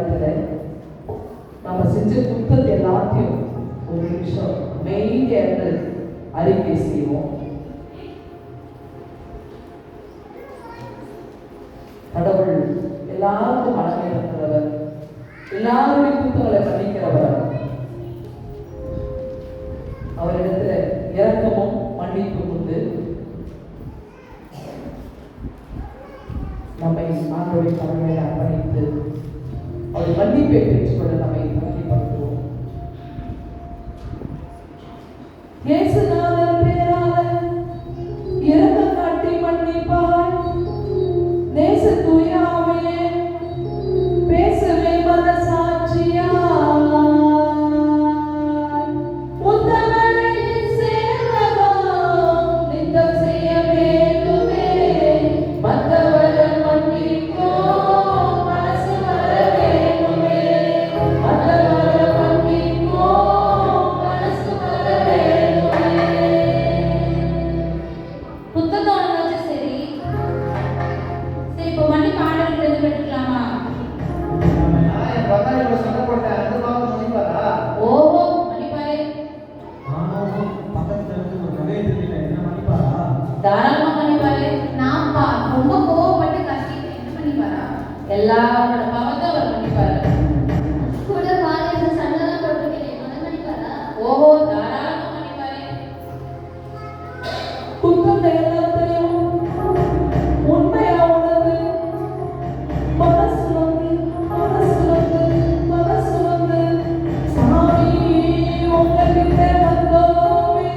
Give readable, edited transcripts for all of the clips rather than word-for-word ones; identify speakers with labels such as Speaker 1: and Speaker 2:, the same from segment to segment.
Speaker 1: நேரத்துல நம்ம செஞ்ச குற்றத்தை எல்லாத்தையும் ஒரு நிமிஷம் மெய்யாக அறிக்கை செய்வோம். கடவுள் எல்லாருக்கும் மனமே இருக்கிறவர், எல்லாருடைய குற்றங்களை மன்னிக்கிறவர். அவரிடத்துல இரக்கமும் மன்னிப்பும் உண்டு. நம்மை ஆண்டவரின் கடமையை அர்ப்பணித்து அவர் மன்னிப்பை பெற்றுக்கொள்ள நம்மை மகிழ்ப்படுத்துவோம். இயேசுநாதன் பேரால இரக்கம் காட்டி மன்னிப்பாய். நேச தூயாமையே பேசவே மனசாட்சியா எல்லாரோட பாவத்தை அவர் மன்னிப்பாரு. கூட பாருங்க சண்டை போட்டுக்கிறேன் மன்னிப்பாரா? ஓஹோ, தாராளமா மன்னிப்பாரு. குற்றத்தை எல்லாத்தையும் உண்மையா உணர்ந்து மனசு வந்து சாமி உங்ககிட்ட வந்தோமே,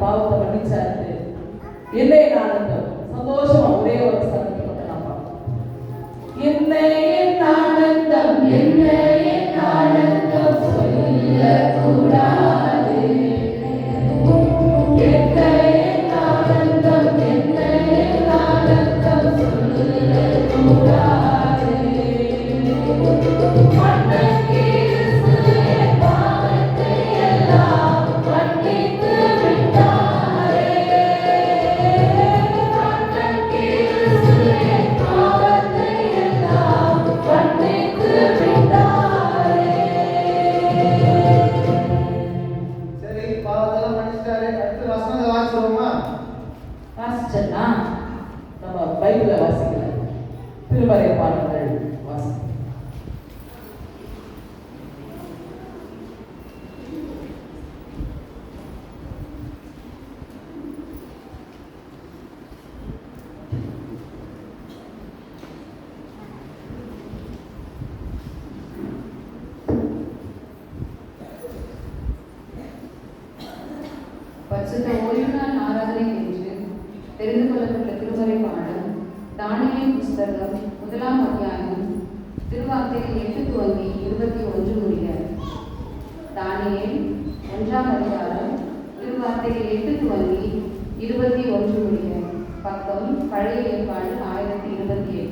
Speaker 1: பாவத்தை மன்னிச்சாரு. என்ன ஆனந்தம், சந்தோஷமா ஒரே ஒரு ஸ்தலத்துல வந்து நான் பார்ப்போம். என்ன ஆனந்தம், என்ன ஆனந்தம் சொல்லக்கூடாது. என்ன ஆனந்தம், என்ன ஆனந்தம் சொல்லக்கூடாது. வாசிச்சா நம்ம பைபிளை வாசிக்கல, திருமறை பாடல்கள் வாசிக்கல.
Speaker 2: பரிசுத்த ஓய்வு நாள் ஆராதனை என்று தெரிந்து கொள்ளப்பட்ட திருமறை பாடல் தானியேல் புஸ்தகம் 1ஆம் அத்தியாயம் திருவார்த்தைகள் 8 துவங்கி 21 முடிய. தானியேல் 1ஆம் அதிகாரம் திருவார்த்தைகள் 8 துவங்கி 21 முடிய. பக்கம் பழைய ஏற்பாடு 1028.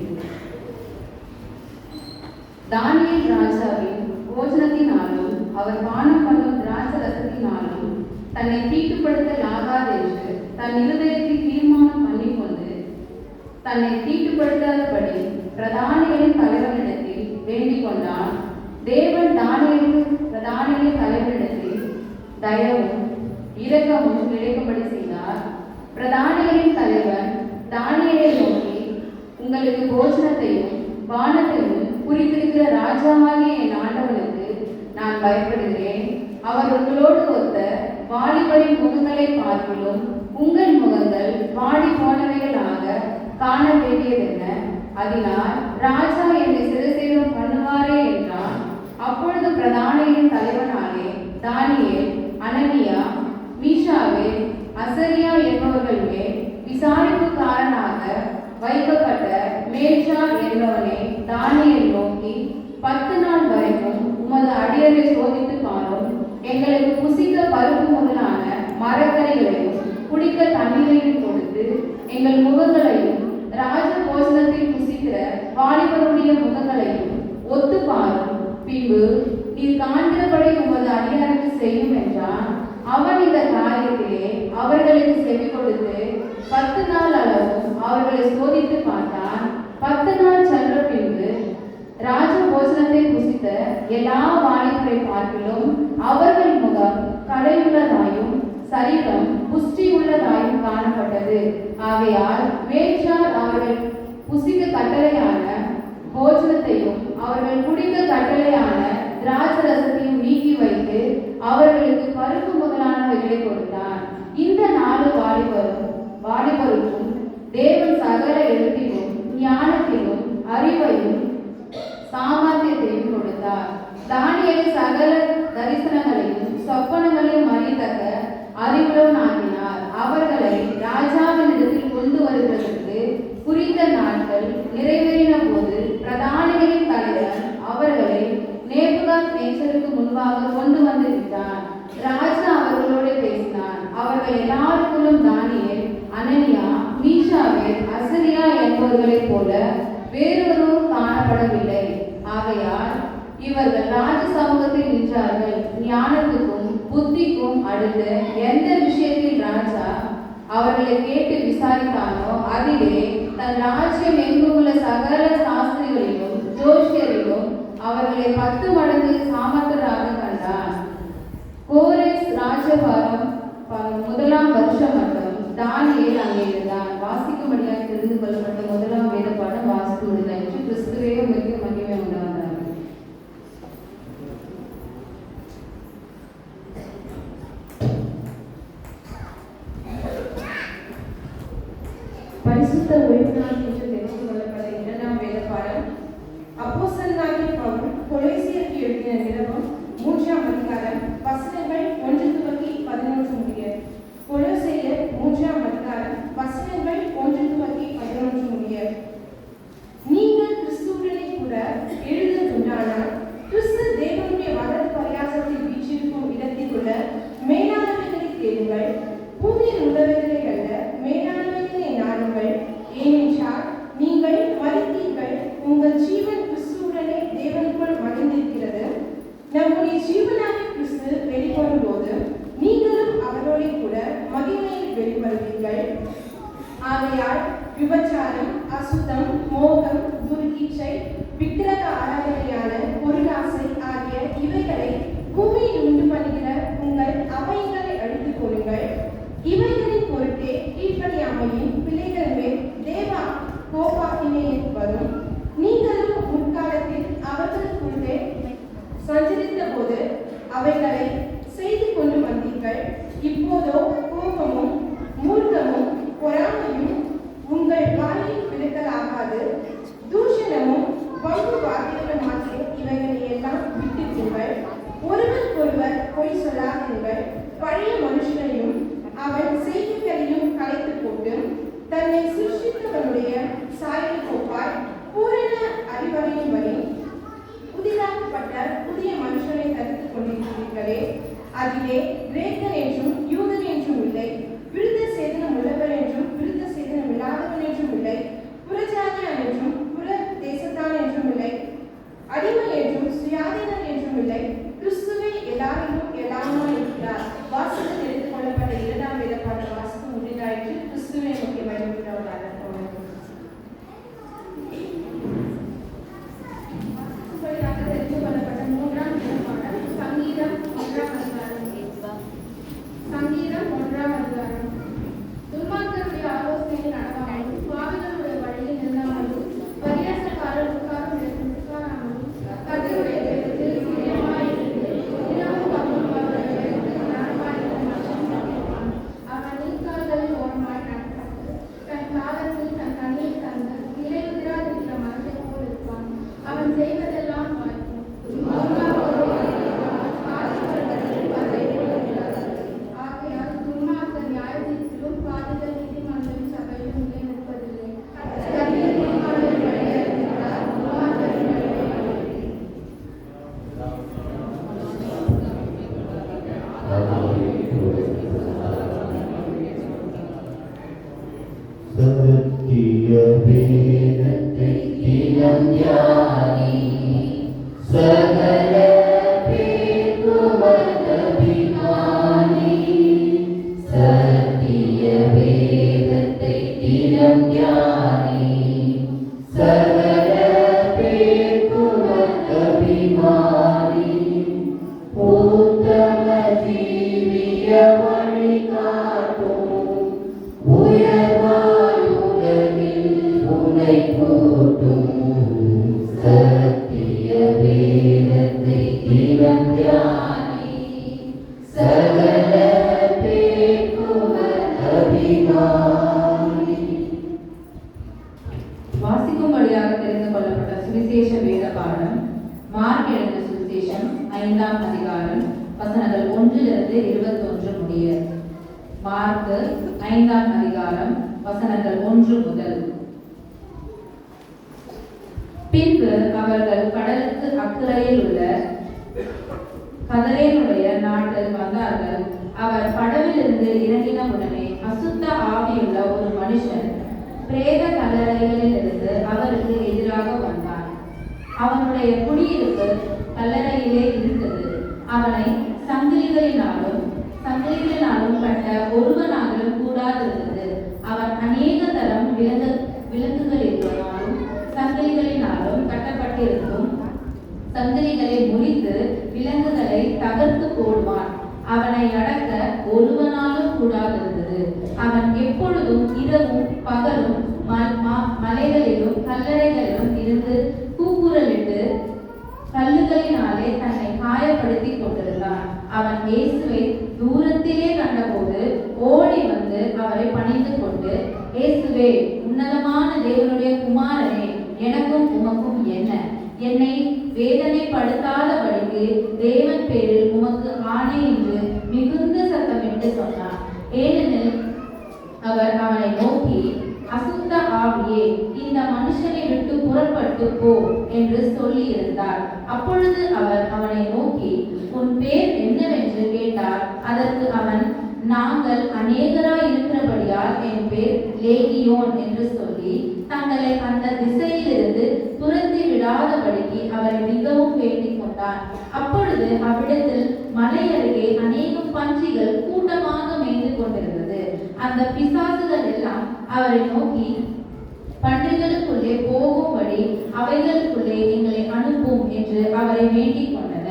Speaker 2: தானியேல் ராஜாவின் போஜனத்தினாலும் அவர் பானம் பண்ணும் திராட்சை ரசத்தினாலும் தன்னை தீட்டுப்படுத்தலாகாதென்று தன் இருதயத்தில் தீர்மானம் பண்ணிக்கொண்டு தன்னை தீட்டுப்படுத்தாதபடி பிரதானிகளின் தலைவனிடத்தில் வேண்டிக் கொண்டான். தேவன் பிரதானிகளின் தலைவனிடத்தில் தயவும் இரக்கமும் கிடைக்கும்படி செய்தார். பிரதானிகளின் தலைவன் தானியேலை நோக்கி, உங்களுக்கு போஜனத்தையும் பானத்தையும் குறித்திருக்கிற ராஜாவாகிய என் ஆண்டவனுக்கு நான் பயப்படுகிறேன். அவர் உங்களோடு ஒத்த வாலிபரின் முகங்களை பார்க்கிலும் உங்கள் முகங்கள் வாடி போனவைகளாக காண வேண்டியதென்ன? அதனால் ராஜா என்னை சிறைசேதம் பண்ணுவாரே என்றான். அப்பொழுது பிரதானியின் தலைவனாலே தானியேல் அனனியா, மீஷாவேல், அசரியா என்பவர்கள் மேல் விசாரிப்புக்காரனாக வைக்கப்பட்ட மேல்ஷார் என்பவனை தானியேல் நோக்கி, 10 நாள் வரைக்கும் உமது அடியரை சோதித்து பாரும். எங்களுக்கு புசிக்க பருப்பு முதலான மரக்கறிகளையும் குடிக்க தண்ணீரையும் கொடுத்து எங்கள் முகங்களையும் ராஜ போஜனத்தில் புசிக்கிற வாலிபருடைய முகங்களையும் ஒத்து பாரும். பின்பு நீர் காண்கிறபடி உமது அடியாருக்கு செய்யும் என்றான். அவன் இந்த காரியத்திலே அவர்களுக்கு செவி கொடுத்து 10 நாள் அளவும் அவர்களை சோதித்து பார்த்தான். 10 நாள் சென்ற பின்பு ராஜ போஜனத்தை புசித்த எல்லா வாலிபரை பார்க்கிலும் அவர்கள் முகம் கடையுள்ளதாயும் சரீரம் புஷ்டி உள்ளதாயும் காணப்பட்டது. ஆகையால் மேல்ஷார் அவர்கள் புசிக்க கட்டளையான போஜனத்தையும் அவர்கள் குடிக்க கட்டளையான திராட்சரசத்தையும் நீக்கி வைத்து அவர்களுக்கு பருப்பு முதலானவைகளை கொடுத்தான். இந்த 4 வாலிபருக்கும் தேவன் சகல எழுத்திலும் ஞானத்திலும் அறிவையும் சாமர்த்தியத்தையும் கொடுத்தார். தானியேல் சகல தரிசனங்களையும் சொப்பனங்களையும் அறியத்தக்க அறிவுள்ளவனாக்கினார். அவர்களை ராஜாவினிடத்தில் கொண்டு வருவதற்கு குறித்த நாட்கள் நிறைவேறின போது பிரதானிகளின் தலைவர் அவர்களை நேபுகாத்நேச்சருக்கு முன்பாக கொண்டு வந்து விட்டான். ராஜா அவர்களோடு பேசினான். அவர்கள் எல்லாருக்குள்ளும் தானியேல், அனனியா, மீஷாவேல், அசரியா என்பவர்களைப் போல வேறொருவரும் காணப்படவில்லை. ஆகையால் இவர்கள் ராஜ சமூகத்தில் நின்றார்கள். ஞானத்துக்கும் புத்திக்கும் அடுத்து எந்த விஷயத்தில் ராஜா அவர்களை கேட்டு விசாரித்தானோ அதிலே தன் ராஜ்யம் எங்குள்ள சகல சாஸ்திரிகளிலும் ஜோஷியரிலும் அவர்களை 10 மடங்கு சாமர்த்தராக கண்டான். கோரேஸ் ராஜபாரம் 1ஆம் வருஷம் மட்டும் தானியேல் அங்கே இருந்தான். வாசிக்கும்படியாக தெரிந்து கொள்ளப்பட்ட 1ஆம் வேத பாடம் வாசித்து முடிந்தாயிற்று. கிறிஸ்துவே மிக மகிமை உண்டானார்.
Speaker 3: பரிசுத்த ஓய்வுநாள் என்று தெரிந்து கொள்ளப்பட்ட 2ஆம் வேத பாடம் அப்போஸ்தலனாகிய பவுல் கொலோசியருக்கு எழுதின நிருபம் 3ஆம் அதிகாரம் வசனங்கள் 1 துவக்கி 11 முடிய. கொலோசியர் 3ஆம் அதிகாரம் வசனங்கள் 1 துவக்கி 11 முடிய. நீங்கள் கிறிஸ்துவுடனே கூட எழுதுண்டானால் கிறிஸ்து தேவனுடைய வலது பரியாசத்தில் வீற்றிருக்கும் இடத்தில் உள்ள மேலானவைகளை தேடுங்கள், பூமியில் உள்ளவைகளை அல்ல, மேலானவைகளை நாடுங்கள். ஏனென்றால் நீங்கள் மரித்தீர்கள், உங்கள் ஜீவன் கிறிஸ்துவுடனே தேவனுக்குள் மகிழ்ந்திருக்கிறது. நம்முடைய ஜீவனாகிய கிறிஸ்து வெளிப்படும் போது நீங்களும் அவரோட கூட மகிமையில் வெளிப்படுவீர்கள். ஆகையால் விபச்சாரம், அசுத்தம், மோகம், துர்க்கீச்சை, விக்கிரக ஆராதனையான பொருளாசை ஆகிய இவைகளை பூமியில் உண்டு பண்ணுகிற உங்கள் அவைகளை அழித்துக் கொள்ளுங்கள். இவைகளின் பொருட்டே கீழ்ப்படியாமையின் பிள்ளைகள் மேல் தேவா கோபாக்கினை வரும். நீங்களும் முற்காலத்தில் அவர்களுக்குள்ளே சஞ்சரித்த போது அவைகளை செய்து கொண்டு வந்தீர்கள். இப்போதோ கோபமும் மூர்க்கமும் பொறாமையும் உங்கள் வாயில் விடுதலாகாது. தூஷணமும் பங்கு வாக்கியமாகிய இவைகளை எல்லாம் விட்டுவிடுங்கள். ஒருவருக்கொருவர் பொய் சொல்லாதீர்கள். பழைய மனுஷனையும் அவன் செய்திகளையும் கலைத்து போட்டு தன்னை சிருஷ்டித்தவனுடைய சாயல் கோப்பாய் பூரண அறிவறியும்படி புதிதாக்கப்பட்ட புதிய மனுஷனை தரித்துக் கொண்டிருக்கிறீர்களே. அதிலே கிரேக்கன் என்றும் யூதன் என்றும் இல்லை, விருத்த சேதனம் உள்ளவர் என்றும் விருத்த சேதனம் இல்லாதவன் என்றும் இல்லை, புறஜாதியான் என்றும் புற தேசத்தான் என்றும் இல்லை, அடிமை என்றும் சுயாதீனன் என்றும் இல்லை. கிறிஸ்துவே எல்லாரிலும் எல்லாருமாய் இருக்கிறார். வாசகத்தில் எடுத்துக் கொள்ளப்பட்ட 2ஆம் வேத பாட வாசித்து முடிந்தாயிற்று. கிறிஸ்துவே முக்கிய பயன்படுத்தவராக தெரிந்து கொள்ளப்பட்ட 3ஆம் வேத பாடம் சங்கீதம் 1ஆம் அதிகாரம்.
Speaker 1: வழிகாட்டும் உயர்வாய் உலகில் உனை கூட்டும் சத்திய வேதத்தை தினம் தியானி சகல பேக்குவர் அபிமானி.
Speaker 2: வாசிக்கும்படியாக தெரிந்து கொள்ளப்பட்ட சுவிசேஷ வேத பாடம் மார்க் எழுதின சுவிசேஷம் 5ஆம் அதிகாரம் வசனங்கள் 1-21 முடிய. மார்க் 5ஆம் அதிகாரம் வசனங்கள் 1 முதல். பின்பு அவர்கள் கடலுக்கு அக்கறையில் உள்ள கதரேனுடைய நாட்டில் வந்தார்கள். அவர் படவிலிருந்து இறங்கின உடனே அசுத்த ஆவியுள்ள ஒரு மனுஷன் பிரேத கல்லறைகளிலிருந்து அவருக்கு எதிராக வந்தான். அவனுடைய குடியிருப்பு கல்லறையிலே இருந்தது. அவனை சங்கிலிகளினாலும் கட்ட ஒருவனாலும் கூடாதிருந்தது. அவன் அநேக தரம் விலங்குகளினாலும் சங்கிலிகளினாலும் கட்டப்பட்டிருந்தும் சங்கிலிகளை முறித்து விலங்குகளை தகர்த்து போடுவான். அவனை அடக்க ஒருவனாலும் கூடாதிருந்தது. அவன் எப்பொழுதும் இரவும் பகலும் மலைகளிலும் கல்லறைகளிலும் இருந்து கூக்குரலிட்டு கல்லுகளினாலே தன்னை காயப்படுத்தி கொண்டிருந்தான். அவன் இயேசுவை தூரத்திலே கண்டபோது ஓடி வந்து அவரை பணிந்து கொண்டு, இயேசுவே, உன்னதமான தேவனுடைய குமாரனே, எனக்கும் உமக்கும் என்ன? என்னை வேதனைப்படுத்தாதபடிக்கு தேவன் பேரில் உமக்கு ஆணை என்று மிகுந்த சத்தமிட்டு சொன்னார். ஏனெனில் அவர் அவனை நோக்கி, அசுத்த ஆவியே, இந்த மனுஷனை விட்டு புறப்பட்டு போ என்று சொல்லி இருந்தார். அப்பொழுது அவர் அவனை நோக்கி, உன் பேர் என்னவென்று கேட்டார். அதற்கு அவன், நாங்கள் அநேகராய் இருக்கிறபடியால் என் பேர் லேகியோன் என்று சொல்லி தங்களை அந்த திசையிலிருந்து துரத்தி விடாதபடிக்கு அவரை மிகவும் வேண்டிக் கொண்டான். அப்பொழுது அவ்விடத்தில் மலை அருகே அநேகம் பன்றிகள் கூட்டமாக மேய்ந்து கொண்டிருந்தது. அந்த பிசாசுகள் எல்லாம் அவரை நோக்கி, பன்றிகளுக்குள்ளே போகும்படி அவைகளுக்குள்ளே எங்களை அனுப்பும் என்று அவரை வேண்டிக் கொண்டன.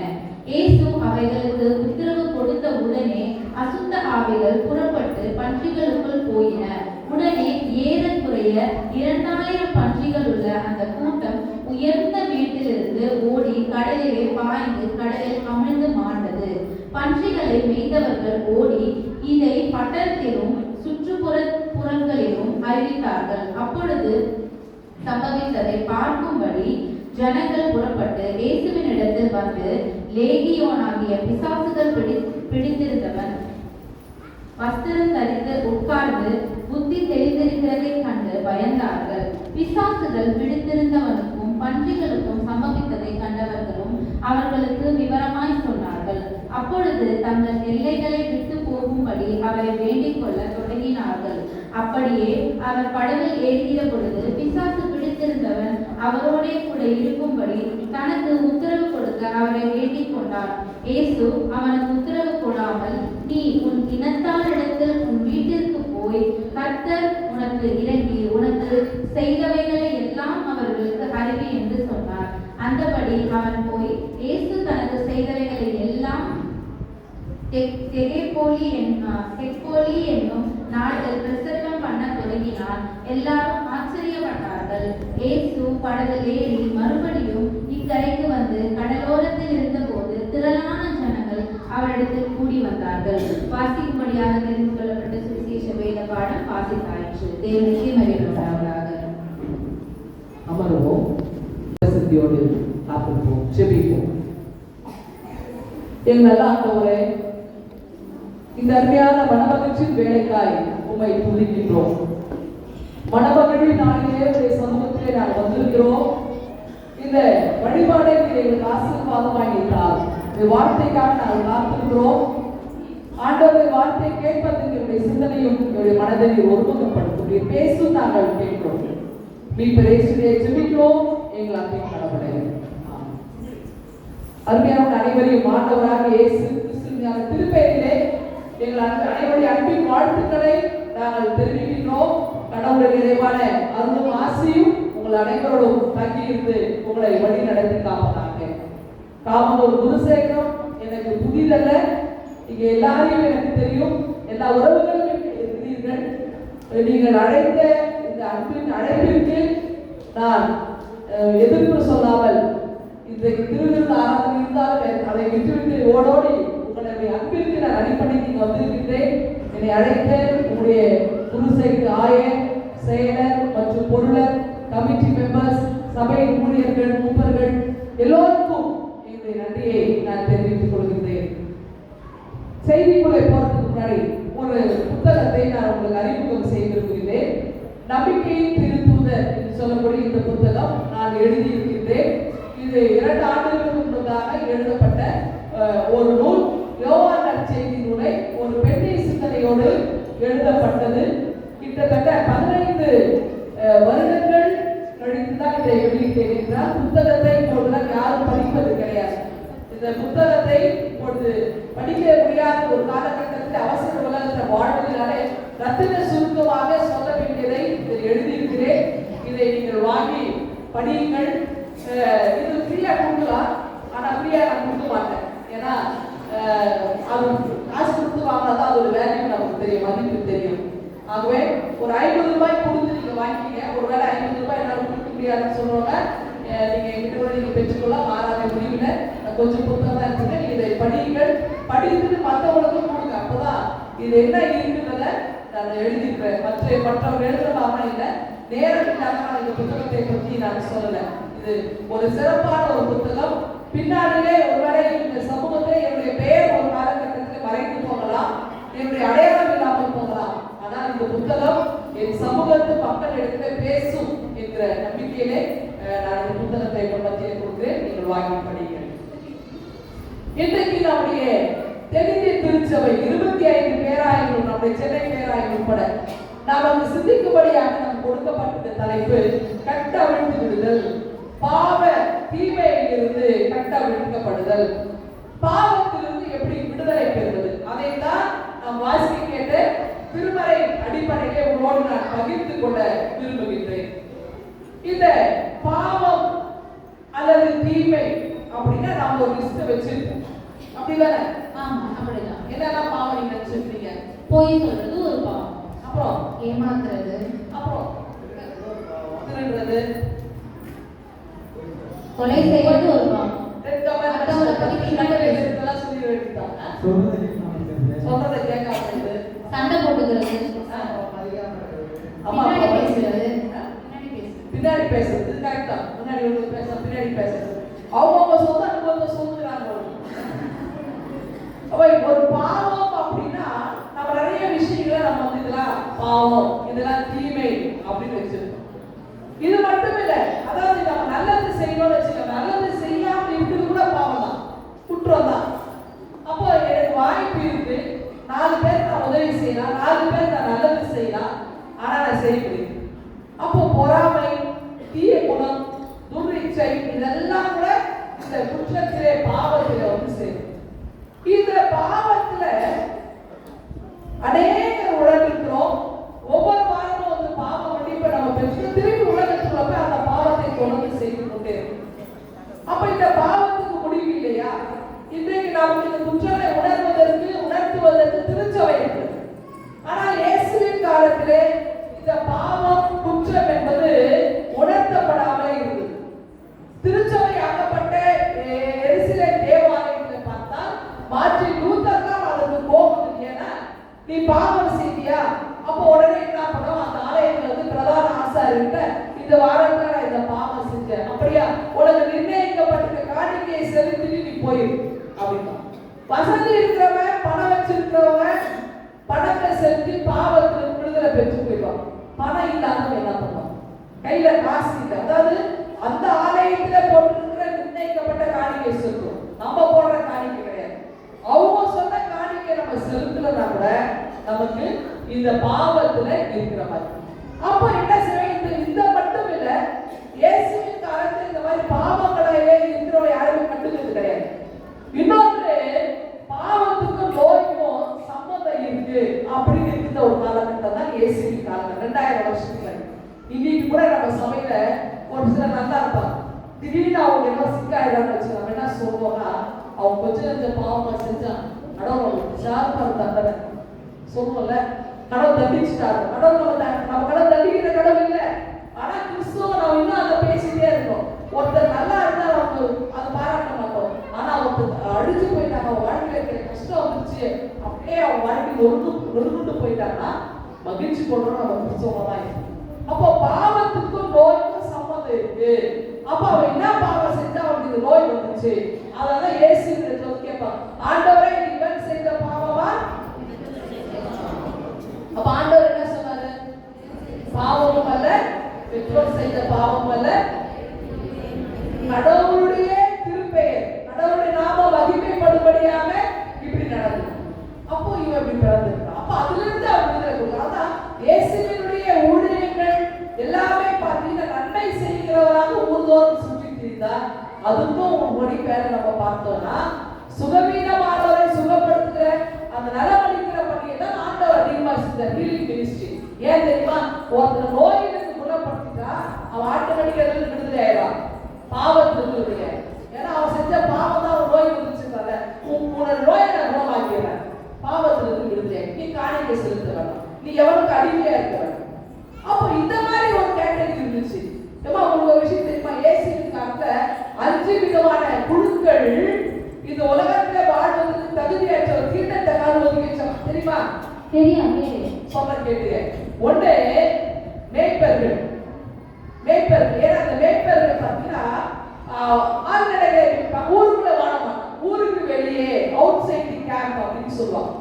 Speaker 2: இயேசு அவைகளுக்கு உத்தரவு கொடுத்த உடனே அசுத்த ஆவிகள் புறப்பட்டு பன்றிகளுக்குள் போயின. உடனே ஏறக்குறைய 2000 பன்றிகள் உள்ள அந்த கூட்டம் உயர்ந்த வீட்டிலிருந்து ஓடி கடலிலே பாய்ந்து கடலில் அமிழ்ந்து மாண்டது. பன்றிகளை மேய்ந்தவர்கள் ஓடி இதை பட்டணத்திலும் சுற்றுப்புறங்களிலும் அறிவித்தார்கள். அப்பொழுது சம்பவித்ததை பார்க்கும்படி ஜனங்கள் புறப்பட்டு இயேசுவினிடத்தில் வந்து, லேகியோனாகிய பிசாசுகள் பிடித்திருந்தவன் வஸ்திரம் தரித்து உட்கார்ந்து புத்தி தெரிந்திருக்கிறதை கண்டு பயந்தார்கள். பிசாசுகள் பிடித்திருந்தவனுக்கும் பன்றிகளுக்கும் சம்பவித்ததை கண்டவர்களும் அவர்களுக்கு விவரமாய் சொன்னார்கள். அப்பொழுது தங்கள் எல்லைகளை விட்டு போகும்படி அவரை வேண்டிக் கொள்ள தொடங்கினார்கள். அப்படியே அவர் படவில் ஏறிய பொழுது பிசாசு பிடித்திருந்தவன் அவரோடே கூட இருக்கும்படி தனக்கு உத்தரவு கொடுக்க அவரை வேண்டிக் கொண்டார். இயேசு அவனுக்கு உத்தரவு கொடாமல், நீ உன் இனத்தாரிடத்தில் உன் வீட்டிற்கு போய் கர்த்தர் உனக்கு இறங்கி உனக்கு செய்தவைகளை எல்லாம் அவர்களுக்கு அறிவி என்று சொன்னார். அந்தபடி அவன் போய் இயேசு தனக்கு செய்தவைகளை எல்லாம் தெகேபோலி என்னும் நாட்டில் பிரசங்கம் பண்ண தொடங்கினார். எல்லாரும் ஆச்சரியப்பட்டார்கள். இயேசு படகில் ஏறி மறுபடியும் இக்கரைக்கு வந்து கடலோரத்தில் இருந்தபோது திரளான ஜனங்கள் அவரிடத்தில் கூடி வந்தார்கள். வாசிக்கும்படியாக தெரிந்து கொள்ளப்பட்ட சுவிசேஷ வேத பாடம் வாசித்தாயிற்று. தேவனுக்கு மகிமை உண்டாவதாக.
Speaker 4: அமருவோம், பிரசித்தியோடு காத்திருப்போம், ஜெபிப்போம். எங்கள் நல்ல ஆண்டவரே, இந்த அருமையான மனமகிழ்ச்சியின் வேலைக்காய் உம்மை துதிக்கின்றோம். மனமகிழ்வின் நாளிலே உடைய சமூகத்திலே நாங்கள் வந்திருக்கிறோம். இந்த வழிபாடை எங்களுக்கு ஆசீர்வாதமாய் இருக்கிறார். இந்த வார்த்தைக்காக நாங்கள் காத்திருக்கிறோம். ஆண்டவருடைய வார்த்தை கேட்பதற்கு என்னுடைய சிந்தனையும் என்னுடைய மனதை ஒருமுகப்படுத்தும். பேசும் நாங்கள் கேட்கிறோம். மீட்பரேசுவே ஜெபிக்கிறோம். எங்கள் அன்பின் கடவுளே, அருமையான அனைவரையும் ஆண்டவராக இயேசு கிறிஸ்துவின் திருப்பெயரிலே எங்கள் அனைவருடைய அன்பின் வாழ்த்துக்களை நாங்கள் தெரிவிக்கின்றோம். கடவுளுடைய நிறைவான அருளும் ஆசையும் உங்கள் அனைவரோடும் தங்கியிருந்து உங்களை வழி நடத்தி காப்பதாக. காமம் ஒரு குருசேகரம் எனக்கு புதிதல்ல, இங்க எல்லாரையும் எனக்கு தெரியும், எல்லா உறவுகளும் இருக்கிறீர்கள். நீங்கள் அழைத்த இந்த அன்பின் அழைப்பிற்கு நான் எதிர்ப்பு சொல்லாமல் இந்த திருவிழா ஆராதனை இருந்தாலும் அதை விட்டுவிட்டு ஓடோடி உங்களுடைய அன்பிற்கு நான் அடிப்படை நீங்க வந்திருக்கின்றேன். என்னை அழைத்த உங்களுடைய குருசைக்கு ஆயர், செயலர் மற்றும் பொருளர், கமிட்டி மெம்பர்ஸ், சபை ஊழியர்கள், மூப்பர்கள் எல்லோருக்கும் என்னுடைய நன்றியை நான் தெரிவித்துக் கொள்கின்றேன். செய்திக்குள்ளே போறதுக்கு முன்னாடி ஒரு புத்தகத்தை நான் உங்களுக்கு அறிமுகம் செய்ய விரும்புகிறேன். நம்பிக்கையின் திருத்தூதர் என்று சொல்லக்கூடிய இந்த புத்தகம் நான் எழுதியிருக்கின்றேன். இது 2 ஆண்டுகளுக்கு முன்னதாக எழுதப்பட்ட ஒரு நூல். யோவான் நற்செய்தி நூலை ஒரு பெண்ணை சிந்தனையோடு எழுதப்பட்டது. கிட்டத்தட்ட 15 வருடங்கள் கழித்துதான் இதை வெளியிட்டேன் என்றால் புத்தகத்தை இப்பொழுதுதான் யாரும் படிப்பது கிடையாது. இந்த புத்தகத்தை இப்பொழுது படிக்க முடியாத ஒரு காலகட்டத்தில் அவசர உலகத்தில் வாழ்வதனாலே ரத்தின சுருக்கமாக சொல்ல வேண்டியதை இதில் எழுதியிருக்கிறேன். இதை நீங்கள் வாங்கி படியுங்கள். இது ஃப்ரீயா கொடுக்கலாம், ஆனா ஃப்ரீயா நான் கொடுக்க மாட்டேன். ஏன்னா அது காசு கொடுத்து வாங்கினாதான் அதோட வேல்யூ நமக்கு தெரியும், மதிப்பு தெரியும். ஆகவே ஒரு 50 ரூபாய் கொடுத்து நீங்க வாங்கிக்கீங்க. ஒருவேளை 50 ரூபாய் என்னால் கொடுக்க முடியாதுன்னு சொல்லுவாங்க, நீங்க எங்கிட்ட நீங்க பெற்றுக்கொள்ளலாம். மாறாத முடிவில் கொஞ்சம் புத்தகம் தான் இருக்கு, நீங்க இதை படியுங்கள். படித்துட்டு மற்றவங்களுக்கும் கொடுங்க. அப்பதான் இது என்ன இருக்குன்றத நான் எழுதியிருக்கிறேன். மற்றவங்க எழுதலாமா இல்லை, நேரம் இல்லாம இந்த புத்தகத்தை பற்றி நான் சொல்லலை. இது ஒரு சிறப்பான ஒரு புத்தகம். பின்னாடியே ஒருவேளை இந்த சமூகத்தை என்னுடைய பெயர் ஒரு காலகட்டத்தில் மறைந்து போகலாம், என்னுடைய அடையாளம் இல்லாமல் போகலாம். ஆனால் இந்த புத்தகம் என் சமூகத்து மக்கள் இடத்துல பேசும் என்கிற நம்பிக்கையிலே நான் இந்த புத்தகத்தை மத்திய கொடுக்கிறேன். நீங்கள் வாங்கி படியுங்கள். இன்றைக்கு நம்முடைய தென்னிந்திய திருச்சபை 25 பேராயர்கள், நம்முடைய சென்னை பேராயர்கள் உட்பட நமக்கு சிந்திக்கும்படியாக நமக்கு கொடுக்கப்பட்ட தலைப்பு கட்டவிழ்த்து விடுதல். பாவ தீமையிலிருந்து கட்டவிழ்க்கப்படுதல். பாவத்திலிருந்து எப்படி விடுதலை பெறுவது, அதைத்தான் நாம் வாசிக்க கேட்ட திருமறை அடிப்படையிலே உங்களோடு நான் பகிர்ந்து கொள்ள விரும்புகின்றேன். இந்த பாவம் அல்லது தீமை அப்படின்னா நாம ஒரு லிஸ்ட் வச்சிருக்கோம், அப்படிதானே?
Speaker 2: ஆமா, அப்படிதான்.
Speaker 4: என்னெல்லாம் பாவம் நீங்க வச்சிருக்கீங்க?
Speaker 2: பொய் சொல்றது ஒரு பாவம்,
Speaker 4: அப்புறம்
Speaker 2: ஏமாத்துறது,
Speaker 4: அப்புறம் திருடுறது,
Speaker 2: கொலை செய்வது ஒரு பாவம்,
Speaker 4: மற்றவங்களை பத்தி சொல்லிடலாம் சொல்லிட வேண்டியதாங்க, சொல்றதை கேட்காம இருக்குது,
Speaker 2: சண்டை போட்டுக்கிறது,
Speaker 4: பின்னாடி பேசுறது. கரெக்டா? முன்னாடி ஒரு பேச, பின்னாடி பேசுறது. அவங்க சொந்த அனுபவத்தை சொல்லுறாங்க. ஒரு பாவம் அப்படின்னா நம்ம நிறைய விஷயங்களை நம்ம வந்து இதெல்லாம் பாவம், இதெல்லாம் தீமை அப்படின்னு வச்சிருக்கோம். இது மட்டும் இல்ல, அதாவது நம்ம நல்லது செய்யணும்னு வச்சுக்கோங்க, நல்லது செய்யாம இருக்கிறது கூட பாவம் தான், குற்றம் தான். அப்போ எனக்கு வாய்ப்பு இருக்கு, 4 பேருக்கு நான் உதவி செய்யலாம், 4 பேருக்கு நான் நல்லது செய்யலாம், ஆனா நான் செய்ய முடியும். அப்போ பொறாமை, தீய குணம், துர்இச்சை இதெல்லாம் கூட இந்த குற்றத்திலே பாவத்திலே வந்து சேரும். இந்த பாவத்துல அநேக உலகிருக்கிறோம். ஒவ்வொரு வாரமும் வந்து பாவ மன்னிப்பை நம்ம பெற்று திருப்பி உலகத்துக்குள்ள போய் அந்த பாவத்தை தொடர்ந்து செய்து கொண்டே இருக்கும். அப்ப இந்த பாவத்துக்கு முடிவு இல்லையா? இன்றைக்கு நாம் இந்த குற்றங்களை உணர்த்துவதற்கு திருச்சபை இருக்கிறது. ஆனால் இயேசுவின் காலத்திலே இந்த பாவம் குற்றம் என்பது உணர்த்தப்படாமலே இருந்தது. திருச்சபை ஆக்கப்பட்ட எருசலேம் தேவாலயத்தை பார்த்தால் மார்ட்டின் லூத்தர் தான் அதற்கு கோபம். ஏன்னா நீ பாவம் செய்தியா, அப்போ உடனே என்ன பண்ணும், அந்த ஆலயத்துல வந்து பிரதான ஆசாரிகிட்ட இந்த வாரத்துல நான் இந்த பாவம் செஞ்சேன், அப்படியா உனக்கு நிர்ணயிக்கப்பட்ட காணிக்கையை செலுத்திட்டு நீ போயிரு அப்படின்னா. வசதி இருக்கிறவன், பணம் வச்சிருக்கிறவங்க பணத்தை செலுத்தி பாவத்தில் விடுதலை பெற்று போயிடுவான். பணம் இல்லாதவங்க என்ன பண்ணுவான், கையில காசு இல்லை, அதாவது அந்த ஆலயத்துல போட்டிருக்கிற நிர்ணயிக்கப்பட்ட காணிக்கை செலுத்தும், நம்ம போடுற காணிக்கை கிடையாது. அவங்க சொன்ன காணிக்கை நம்ம செலுத்தலன்னா கூட நமக்கு இந்த பாவத்துல இருக்கிற மாதிரி. அப்ப என்ன செய்ய, இந்த மட்டும் இல்ல, இயேசுவின் காலத்துல இந்த மாதிரி பாவங்களையே இருக்கிறவங்க யாருமே கண்டுக்கிறது கிடையாது. இன்னொன்று, பாவத்துக்கும் நோய்க்கும் சம்பந்தம் இருக்கு அப்படின்னு இருக்கிற ஒரு காலகட்டம் தான் இயேசுவின் காலம். 2000 வருஷத்துக்கு இன்னைக்கு கூட நம்ம சபையில ஒரு சிலர் நல்லா இருப்பாங்க, திடீர்னு அவங்க என்ன சிக்காயிடான்னு வச்சு நம்ம என்ன சொல்லுவோம்னா, அவங்க கொஞ்சம் பாவமா செஞ்சா கடவுள் ஷார்ப்பா தண்டனை சொல்லுவோம்ல, கடவுள் தண்டிச்சுட்டாரு. கடவுள் நம்ம கடவுள் தண்டிக்கிற கடவுள் இல்லை. ஆனா கிறிஸ்துவ நம்ம இன்னும் அதை பேசிட்டே இருக்கோம். ஒருத்தர் நல்லா இருந்தா நம்ம அதை பாராட்ட மாட்டோம். ஆனா ஒருத்தர் அழிஞ்சு போயிட்டாங்க, அவங்க வாழ்க்கையில இருக்கிற கஷ்டம் வந்துருச்சு, அப்படியே அவங்க வாழ்க்கை நொறுண்டு போயிட்டாங்கன்னா மகிழ்ச்சி கொள்றோம் நம்ம கிறிஸ்துவ தான் இருக்கு. அப்போ பாவத்துக்கும் நோய்க்கும் சம்மந்தம் இருக்கு. அப்ப அவன் என்ன பாவம் செஞ்சா அவனுக்கு இந்த நோய் வந்துச்சு. அதனால இயேசு கிட்ட கேட்பான், ஆண்டவரே இவன் செய்த பாவமா? அப்ப ஆண்டவர் என்ன சொன்னாரு? பாவமும் அல்ல, பெற்றோர் செய்த பாவம் அல்ல, கடவுளுடைய திருப்பெயர், கடவுளுடைய நாம மகிமைப்படும்படியாக இப்படி நடந்தது. அப்போ இவன் இப்படி நடந்திருக்கான். அப்ப அதுல இருந்து அவர் விடுதலை கொடுக்கிறான். அதான் இயேசுவினுடைய ஊழியங்கள் எல்லாமே பார்த்தீங்கன்னா நன்மை செய்கிறவராக ஊர்தோறும் சுற்றி திரிந்தார். அதுக்கும் ஒரு மொழி பேரை நம்ம பார்த்தோம்னா சுகவீனமானவரை சுகப்படுத்துகிற அந்த நலமளிக்கிற பணியை தான் ஆண்டவர் அதிகமா செஞ்சார். Healing ministry. ஏன் தெரியுமா? ஒருத்தர் நோயிலிருந்து குணப்படுத்திட்டா அவன் ஆட்டோமேட்டிக்கா விடுதலை ஆயிடும் பாவத்திற்கு. ஏன்னா அவன் செஞ்ச பாவம் தான் அவன் நோய் வந்துச்சுனால உன்னோட நோயை நான் குணமாக்கிறேன். பாவத்திற்கு விடுதலை. நீ காணிக்கை செலுத்த வேண்டாம், நீ எவனுக்கு அடிமையா இருக்க வேண்டாம். அப்போ இந்த மாதிரி ஒரு கேட்டகரி இருந்துச்சு. உங்களுக்கு ஒரு விஷயம் தெரியுமா? இயேசுவின் காலத்துல 5 விதமான குழுக்கள் இந்த உலகத்துல வாழ்வதற்கு தகுதியற்ற ஒரு தீண்டத்தை ஒதுக்கிச்சாங்க. தெரியுமா?
Speaker 1: தெரியாமே.
Speaker 4: சொல்ல கேட்டு ஒண்ணு மேய்ப்பர்கள். ஏன்னா அந்த மேய்ப்பர்கள் பார்த்தீங்கன்னா ஆழ்நிலையில ஊருக்குள்ள வாழ மாட்டாங்க. ஊருக்கு வெளியே அவுட் சைட் கேம்ப் அப்படின்னு சொல்லுவாங்க.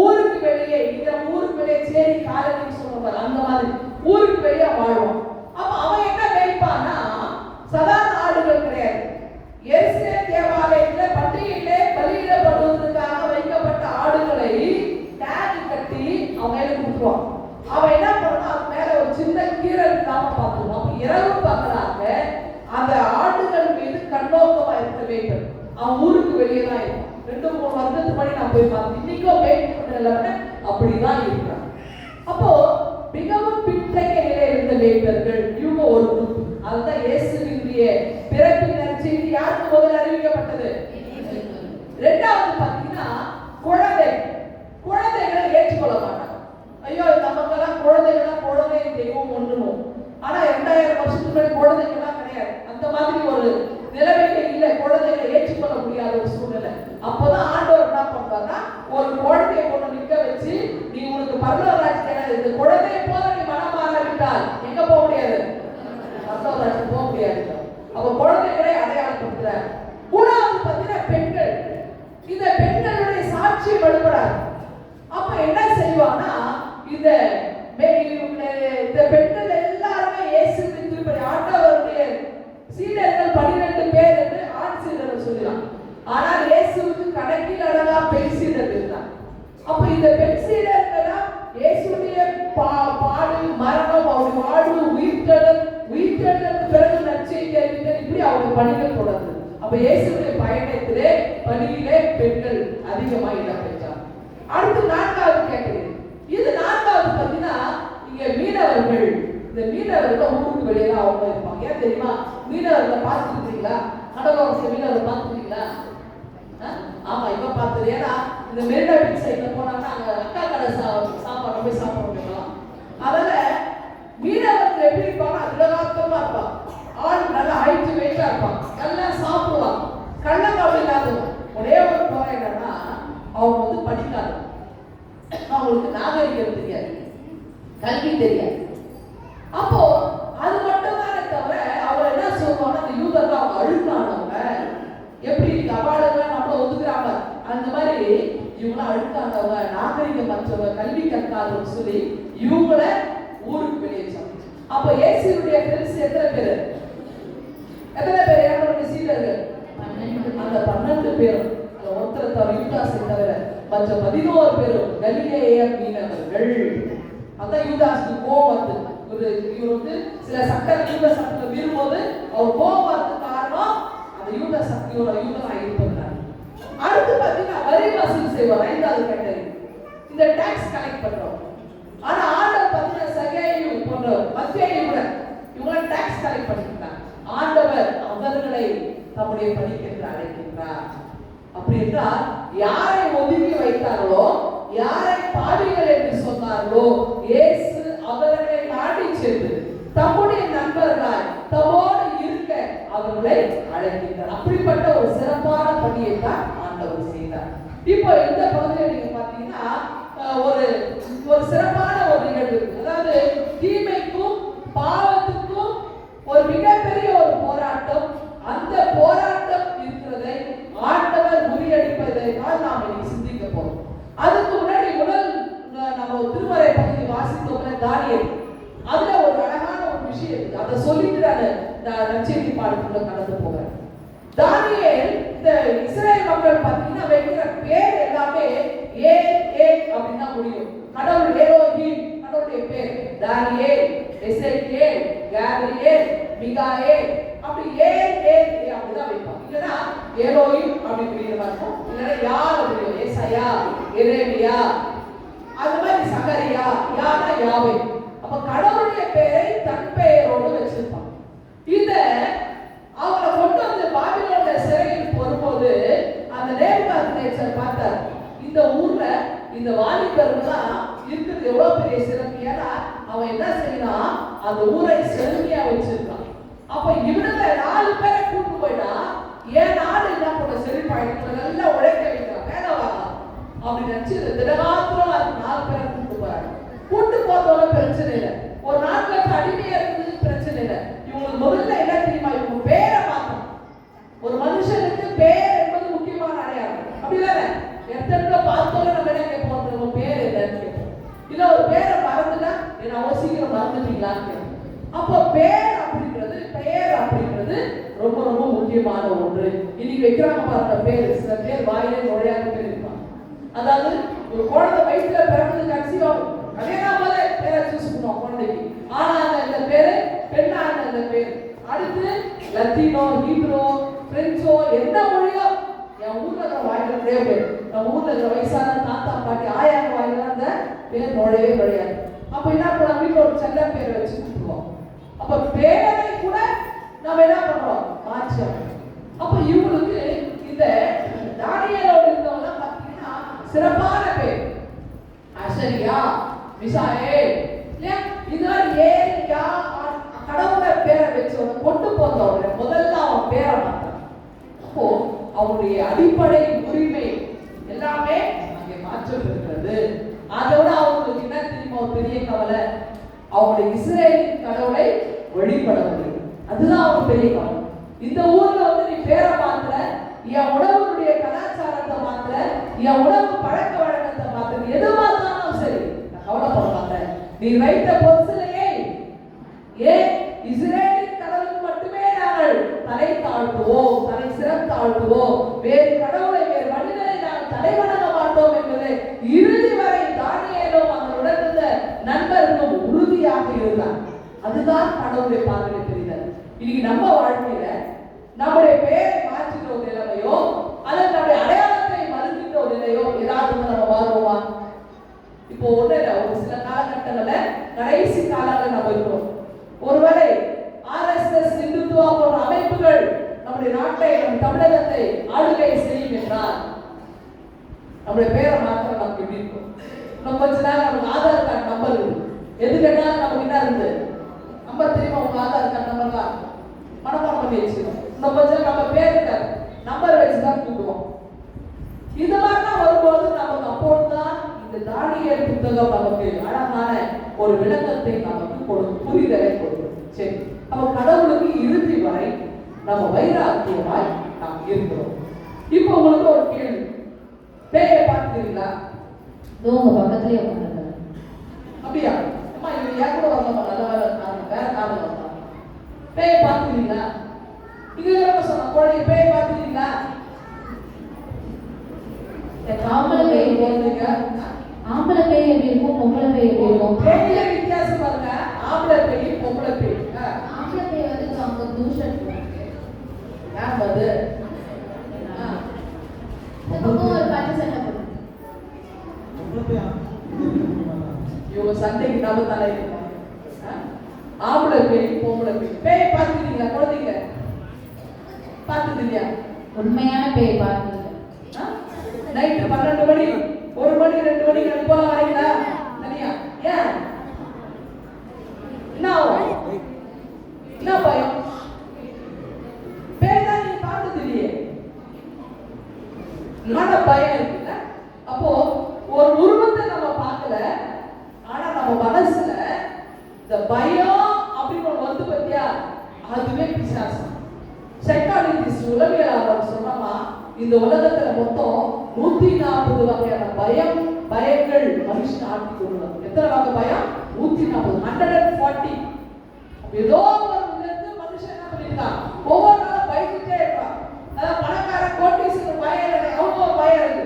Speaker 4: ஊருக்கு வெளியே இந்த ஊருக்கு வெளியே சேரி காலனின்னு சொல்லுவாங்க. அந்த மாதிரி ஊருக்கு வெளியே வாழ்வான். அப்ப அவன் என்ன மேய்ப்பான்னா சாதாரண ஆடுகள் கிடையாது. எருசலேம் தேவாலயத்துல பண்டிகையிலே பலியிடப்படுவதற்காக வைக்கப்பட்ட ஆடுகளை டேக் கட்டி அவன் மேல கொடுத்துருவான். அவன் என்ன பண்ணா அது மேல ஒரு சின்ன கீரல் இல்லாம பார்த்துருவான். அப்ப இரவு பார்க்கறாங்க அந்த ஆடுகள் மீது கண்ணோக்கமா இருக்க வேண்டும். அவன் ஊருக்கு வெளியே தான் இருப்பான். 2-3 வருஷத்துக்கு முன்னாடி நான் போய் பார்த்தேன். இன்னைக்கும் மேய்ப்பர்கள் அப்படிதான் இருக்கிறான். அப்போ மிகவும் பின்தங்கிய நிலையில் இருந்த மேய்ப்பர்கள் இவங்க ஒரு குரூப். அதுதான் இயேசுவினுடைய பிறப்பின் நற்செய்தி யாருக்கு முதல்ல அறிவிக்கப்பட்டது? ரெண்டாவது பார்த்தீங்கன்னா குழந்தைகளை ஏற்றுக்கொள்ள மாட்டாங்க. ஐயோ நமக்கெல்லாம் குழந்தை தெய்வம் ஒண்ணுமோ. ஆனா 2000 வருஷத்துக்கு முன்னாடி குழந்தைகள்லாம் கிடையாது. அந்த மாதிரி ஒரு நிலைமையில இல்ல, குழந்தைகளை ஏற்றுக்கொள்ள முடியாத ஒரு சூழ்நிலை. அப்பதான் ஆண்டவர் என்ன பண்றாருன்னா ஒரு குழந்தையை கொண்டு நிக்க வச்சு, நீ உனக்கு பரலோகராஜ்யம் இந்த குழந்தையை போல நீ மனமாறிவிட்டால் எங்க போக முடியாது? பரலோகராஜ்யம் போக முடியாது. அப்ப குழந்தைகளை அடையாளப்படுத்துறார். மூணாவது பார்த்தீங்கன்னா பெண்கள். இந்த பெண்களுடைய சாட்சியம் வெளிப்படாது. அப்ப என்ன செய்வாங்கன்னா இந்த பெண்கள் எல்லாருமே இயேசுவின் திருப்பதி ஆண்டவருடைய சீடர்கள் 12 பேர் என்று ஆண் சீடர்கள் சொல்லலாம். ஆனால் இயேசுவுக்கு கணக்கில் அழகா பெண் சீடர்கள் இருந்தார். அப்ப இந்த பெண் சீடர்கள் இயேசுடைய பாடு, மரணம், அவருடைய வாழ்வு, உயிர்த்தெழுதலுக்கு பிறகு நற்செய்தி அறிவித்தல், இப்படி அவருடைய பணிகள் தொடர்ந்து. அப்ப இயேசுடைய பயணத்திலே பணியிலே பெண்கள் அதிகமாக இடம் பெற்றார். அடுத்து 4வது கேட்டகரி. இது 4வது பார்த்தீங்கன்னா இங்க மீனவர்கள். இந்த மீனவர்கள் ஊருக்கு வெளியே தான் அவங்க இருப்பாங்க. ஏன் தெரியுமா? மீனவர்களை பார்த்துருக்கீங்களா? கடலோரத்தில் மீனவர்களை பார்த்துருக்கீங்களா? ஆமா, இப்ப பார்த்தது. ஏன்னா இந்த மெரினா பீச் சைட்ல போனாங்கன்னா அங்க அக்கா கடை சாப்பாடு போய் சாப்பிட முடியலாம். அதனால மீனவர்கள் எப்படி இருப்பாங்க? அதிகாரமா இருப்பாங்க. ஆள் நல்லா ஹைட் வெயிட்டா இருப்பாங்க. நல்லா சாப்பிடுவாங்க. கள்ளக்காவல் இல்லாதவங்க. ஒரே ஒரு குறை என்னன்னா அவங்க படிக்காது. அவங்களுக்கு நாகரிகம் தெரியாது, கல்வி தெரியாது. அப்போ அது மட்டும் தானே தவிர அவங்க என்ன சொல்லுவாங்க, அந்த யூதர்கள் அவங்க அழுக்கானவங்க. எப்படி கபாலங்களை நம்மள ஒதுக்குறாங்க அந்த மாதிரி இவங்களாம் அழுக்கானவங்க, நாகரிகம் மற்றவங்க, கல்வி கற்காதவங்க சொல்லி இவங்கள ஊருக்கு வெளியேச்சாங்க. அப்போ இயேசுவுடைய ஃப்ரெண்ட்ஸ் எத்தனை பேர்? யாரோட சீடர்கள்? அந்த 12 பேரும். அந்த ஒருத்தரை தவிர யூதாஸை தவிர மற்ற 11 பேரும் கலிலேய மீனவர்கள். அதான் யூதாஸுக்கு கோபம் வந்து இவர் சில சட்டத்தை மீறும்போது அவர் கோபம் வரது காரணம் அந்த யூத சக்தியோட யூதனாக இருப்பதுனால. அடுத்து பார்த்தீங்கன்னா வரி வசூல் செய்வார். 5வது கேட்டகரி. இந்த டாக்ஸ் கலெக்ட் பண்றோம். ஆனா ஆண்டவர் பார்த்தீங்கன்னா சகேயு போன்ற மத்தியில இவங்க டாக்ஸ் கலெக்ட் பண்ணிருக்காங்க. ஆண்டவர் அவர்களை தம்முடைய பணிக்கு என்று அழைக்கின்றார். அப்படி என்றால் யாரை ஒதுக்கி வைத்தார்களோ, யாரை பாவிகள் என்று சொன்னார்களோ, இயேசு அவர்களை நாடி சென்று தம்முடைய நண்பர்களாய் தம்மோடு இருக்க அவர்களை அழைக்கின்றார். அப்படிப்பட்ட ஒரு சிறப்பான பணியை தான் ஆண்டவர் செய்தார். இப்போ இந்த பகுதியை நீங்க பாத்தீங்கன்னா ஒரு சிறப்பான ஒரு நிகழ்வு, அதாவது தீமைக்கும் பாவத்துக்கும் ஒரு மிகப்பெரிய ஒரு போராட்டம். அந்த போராட்டம் இருக்கிறதை ஆண்டவர் முறியடிப்பதை நாம் இன்னைக்கு சிந்திக்க போறோம். அதுக்கு முன்னாடி முதல் நம்ம திருமறை பகுதி வாசித்தோம்னா தானியேல், அதுல ஒரு அழகான ஒரு விஷயம் இருக்கு. அதை சொல்லிட்டு நான் நற்செய்தி பாடத்துக்குள்ள கடந்து போகிறேன். தானியேல் இந்த இஸ்ரேல் மக்கள் பார்த்தீங்கன்னா வைக்கிற பேர் எல்லாமே ஏ அப்படின்னு தான் முடியும். கடவுள் எலோஹிம் கடவுளுடைய பேர் தானியேல், எசேக்கியேல், காபிரியேல், மிகாயேல், அப்படி ஏ அப்படிதான் வைப்பாங்க. இல்லைன்னா எலோஹிம் அப்படி முடிகிற மாதிரி இருக்கும். இல்லைன்னா யார் அப்படி ஏசாயா, எரேமியா, அது மாதிரி சகரியா, யானா யாவே. அப்ப கடவுளுடைய பெயரை தன் பெயரோடு வச்சிருப்பாங்க. இத அவங்களை கொண்டு வந்து பாபிலோன்ல சிறையில் போடும்போது அந்த நேபுகாத்நேச்சர் பார்த்தார், இந்த ஊர்ல இந்த வாலிபர்கள்லாம் இருக்கிறது எவ்வளவு பெரிய சிறப்பு. ஏன்னா அவன் என்ன செய்யலாம், அந்த ஊரை செழுமையா வச்சிருக்கான். அப்ப இவனுல 4 பேரை கூட்டு போயிட்டா ஏன் நாடு என்ன பண்ண செழிப்பாயிட்டு நல்லா உழைக்க வைக்கிறான், வேலை வாங்கலாம் அப்படி நினைச்சு திடகாத்திரம் அது 4 பேரை கூட்டு போறாங்க. கூட்டு போறதோட பிரச்சனை இல்லை, ஒரு நாட்டுல அடிமையா இருந்தது பிரச்சனை இல்லை. இவங்களுக்கு முதல்ல என்ன தெரியுமா, இவங்க பேரை மாத்தணும். ஒரு மனுஷனுக்கு பேர் என்பது முக்கியமான அடையாளம், அப்படிதானே? எத்தனை பார்த்தோம் நம்ம என்ன கேட்போம், நம்ம பேர் என்னன்னு கேட்போம். இல்ல ஒரு பேரை மறந்துட்டா என்ன சீக்கிரம் மறந்துட்டீங்களான்னு கேட்போம். அப்ப பேர் அப்படின்றது ரொம்ப ரொம்ப முக்கியமான ஒன்று. இன்னைக்கு வைக்கிறாங்க பாருங்க பேர், சில பேர் வாயிலே நுழையாத பேர் இருப்பாங்க. அதாவது ஒரு குழந்தை வயிற்றுல பிறந்தது கன்சீவ் ஆகும், கல்யாணம் போதே பேரை சூஸ் பண்ணுவோம் குழந்தைக்கு. ஆனா இந்த பேரு பெண்ணா இந்த பேரு. அடுத்து லத்தீனோ, ஹீப்ரோ, பிரெஞ்சோ, எந்த மொழியோ என் ஊர்ல இருக்கிற வாயில பேர், நம்ம ஊர்ல இருக்கிற வயசான தாத்தா பாட்டி ஆயாங்க வாயில அந்த பேர் நுழையவே நுழையாது. அப்ப என்ன பண்ண வீட்டுல ஒரு செல்ல பேரை வச்சு கூப்பிடுவோம். அப்ப பேரை கூட நம்ம என்ன பண்றோம், மாற்றோம். அப்ப இவங்களுக்கு இந்த தானியேலோட இருந்தவங்க பாத்தீங்கன்னா சிறப்பான பேர் அஷரியா, மிசாயேல், இல்லையா? இதுதான் ஏலியா கடவுளை பேரை வச்சவங்க கொண்டு போறவங்க முதல்ல அவன் பேரை மாற்றான். அப்போ அவனுடைய அடிப்படை உரிமை எல்லாமே அங்கே மாற்றம் இருக்கிறது. அதோட அவங்களுக்கு என்ன தெரியுமா ஒரு பெரிய கவலை, அவங்களுடைய இஸ்ரேலின் கடவுளை வழிபட முடியும். அதுதான் அவங்க பெரிய கவலை. இந்த ஊர்ல வந்து நீ பேரை மாத்திர, என் உணவுடைய கலாச்சாரத்தை மாத்திர, என் உணவு பழக்க வழக்கத்தை மாத்திர, எது மாத்தினாலும் சரி நான் கவலைப்பட மாட்டேன். நீ வைத்த பொருசிலையே ஏன் இஸ்ரேலின் கடவுளுக்கு மட்டுமே நாங்கள் தலை தாழ்த்துவோம், தலை சிறந்தாழ்த்துவோம், வேறு கடவுளை வேறு மனிதரை நாங்கள் தலை வணங்க மாட்டோம் என்பது இறுதி வரை தானியேலும் அவர்களுடன் இருந்த நண்பர்களும் உறுதியாக இருந்தார். அதுதான் கடவுளுடைய பார்வையை தெரிந்தது. இன்னைக்கு நம்ம வாழ்க்கையில நம்முடைய பெயரை மாற்றுகிற ஒரு நிலைமையோ அல்லது நம்முடைய அடையாளத்தை மறுக்கின்ற ஒரு நிலையோ ஏதாவது நம்ம மாறுவோமா? இப்போ ஒண்ணு இல்லை, ஒரு சில காலகட்டங்கள்ல கடைசி காலங்கள் நம்ம இருக்கிறோம். ஒருவேளை RSS, இந்துத்துவா போன்ற அமைப்புகள் நம்முடைய நாட்டை, நம் தமிழகத்தை ஆளுகை செய்யும் என்றால் நம்முடைய பேரை மாற்ற நமக்கு எப்படி இருக்கும்? நம்ம கொஞ்ச நேரம் நமக்கு ஆதார் கார்டு நம்பர் இருக்கு, எது கேட்டாலும் நமக்கு என்ன இருந்து நம்பர் தெரியுமா? உங்க ஆதார் கார்டு நம்பர் தான் மனப்பாடம் பண்ணி வச்சுக்கணும். நம்ம கொஞ்சம் நம்ம பேருக்கு நம்பர் வச்சுதான் கூப்பிடுவோம். இது மாதிரிலாம் வரும்போது நமக்கு அப்போதுதான் இந்த தானியேல் புத்தகம் நமக்கு அழகான ஒரு விளக்கத்தை நமக்கு கொடுக்கும், புரிதலை கொடுக்கும். சரி, அப்ப கடவுளுக்கு இறுதி வரை நம்ம வைராக்கியமாய் நாம் இருக்கிறோம். இப்போ உங்களுக்கு ஒரு கேள்வி, பேயை பார்த்துக்கிறீங்களா?
Speaker 2: உங்க பக்கத்துலயே உட்காந்து.
Speaker 4: அப்படியா? அம்மா இவங்க ஏன் கூட வரலாமா? நல்ல வேற காலம் வரலாம். பேயை பார்த்துக்கிறீங்களா? இது என்ன சொன்ன குழந்தை பேயை பார்த்துக்கிறீங்களா?
Speaker 2: ஆம்பளை பேய் போறதுங்க, ஆம்பளை பேய் எப்படி இருக்கும், பொம்பளை பேய் எப்படி இருக்கும்?
Speaker 4: பேயில வித்தியாசம் பாருங்க, ஆம்பளை பேய் பொம்பளை பேய்.
Speaker 1: ஆம்பளை பேய் வந்து அவங்க தூஷன்
Speaker 4: நான் வந்து
Speaker 1: பக்கம் ஒரு பச்சை சட்டை போடும்.
Speaker 4: இவங்க சண்டைக்கு நம்ம தலை ஆம்பளை பேய் பொம்பளை பேய். பேயை பார்த்துக்கிறீங்களா? குழந்தைங்க பார்த்துக்கிறீங்களா?
Speaker 2: உண்மையான பேய் பார்த்தது
Speaker 4: நைட்டு 12 மணி 1 மணி 2 மணிக்கு அனுப்பலாம் வரீங்களா தனியா? ஏன் என்ன ஆகும்? என்ன பயம்? பேய் தான் நீங்க பார்த்தது இல்லையே, ஆனா பயம் இருக்குல்ல. அப்போ ஒரு உருவத்தை நம்ம பார்க்கல, ஆனா நம்ம மனசுல இந்த பயம் அப்படின்னு ஒண்ணு வந்து பத்தியா, அதுவே பிசாசு. சைக்காலஜிஸ்ட் உளவியலாளர் சொன்னா இந்த உலகத்துல மொத்தம் 140 வகையான பயங்கள் மனுஷன் ஆட்டி கொள்ளும். எத்தனை வகை பயம்? 140, 140. ஏதோ ஒரு விதத்துல மனுஷன் என்ன பண்ணிருக்கான், ஒவ்வொரு நாளும் பயந்துட்டே இருக்கான். அதாவது பணக்கார கோட்டீஸ்வரர் பயம் இருக்கு, அவங்க ஒரு பயம் இருக்கு,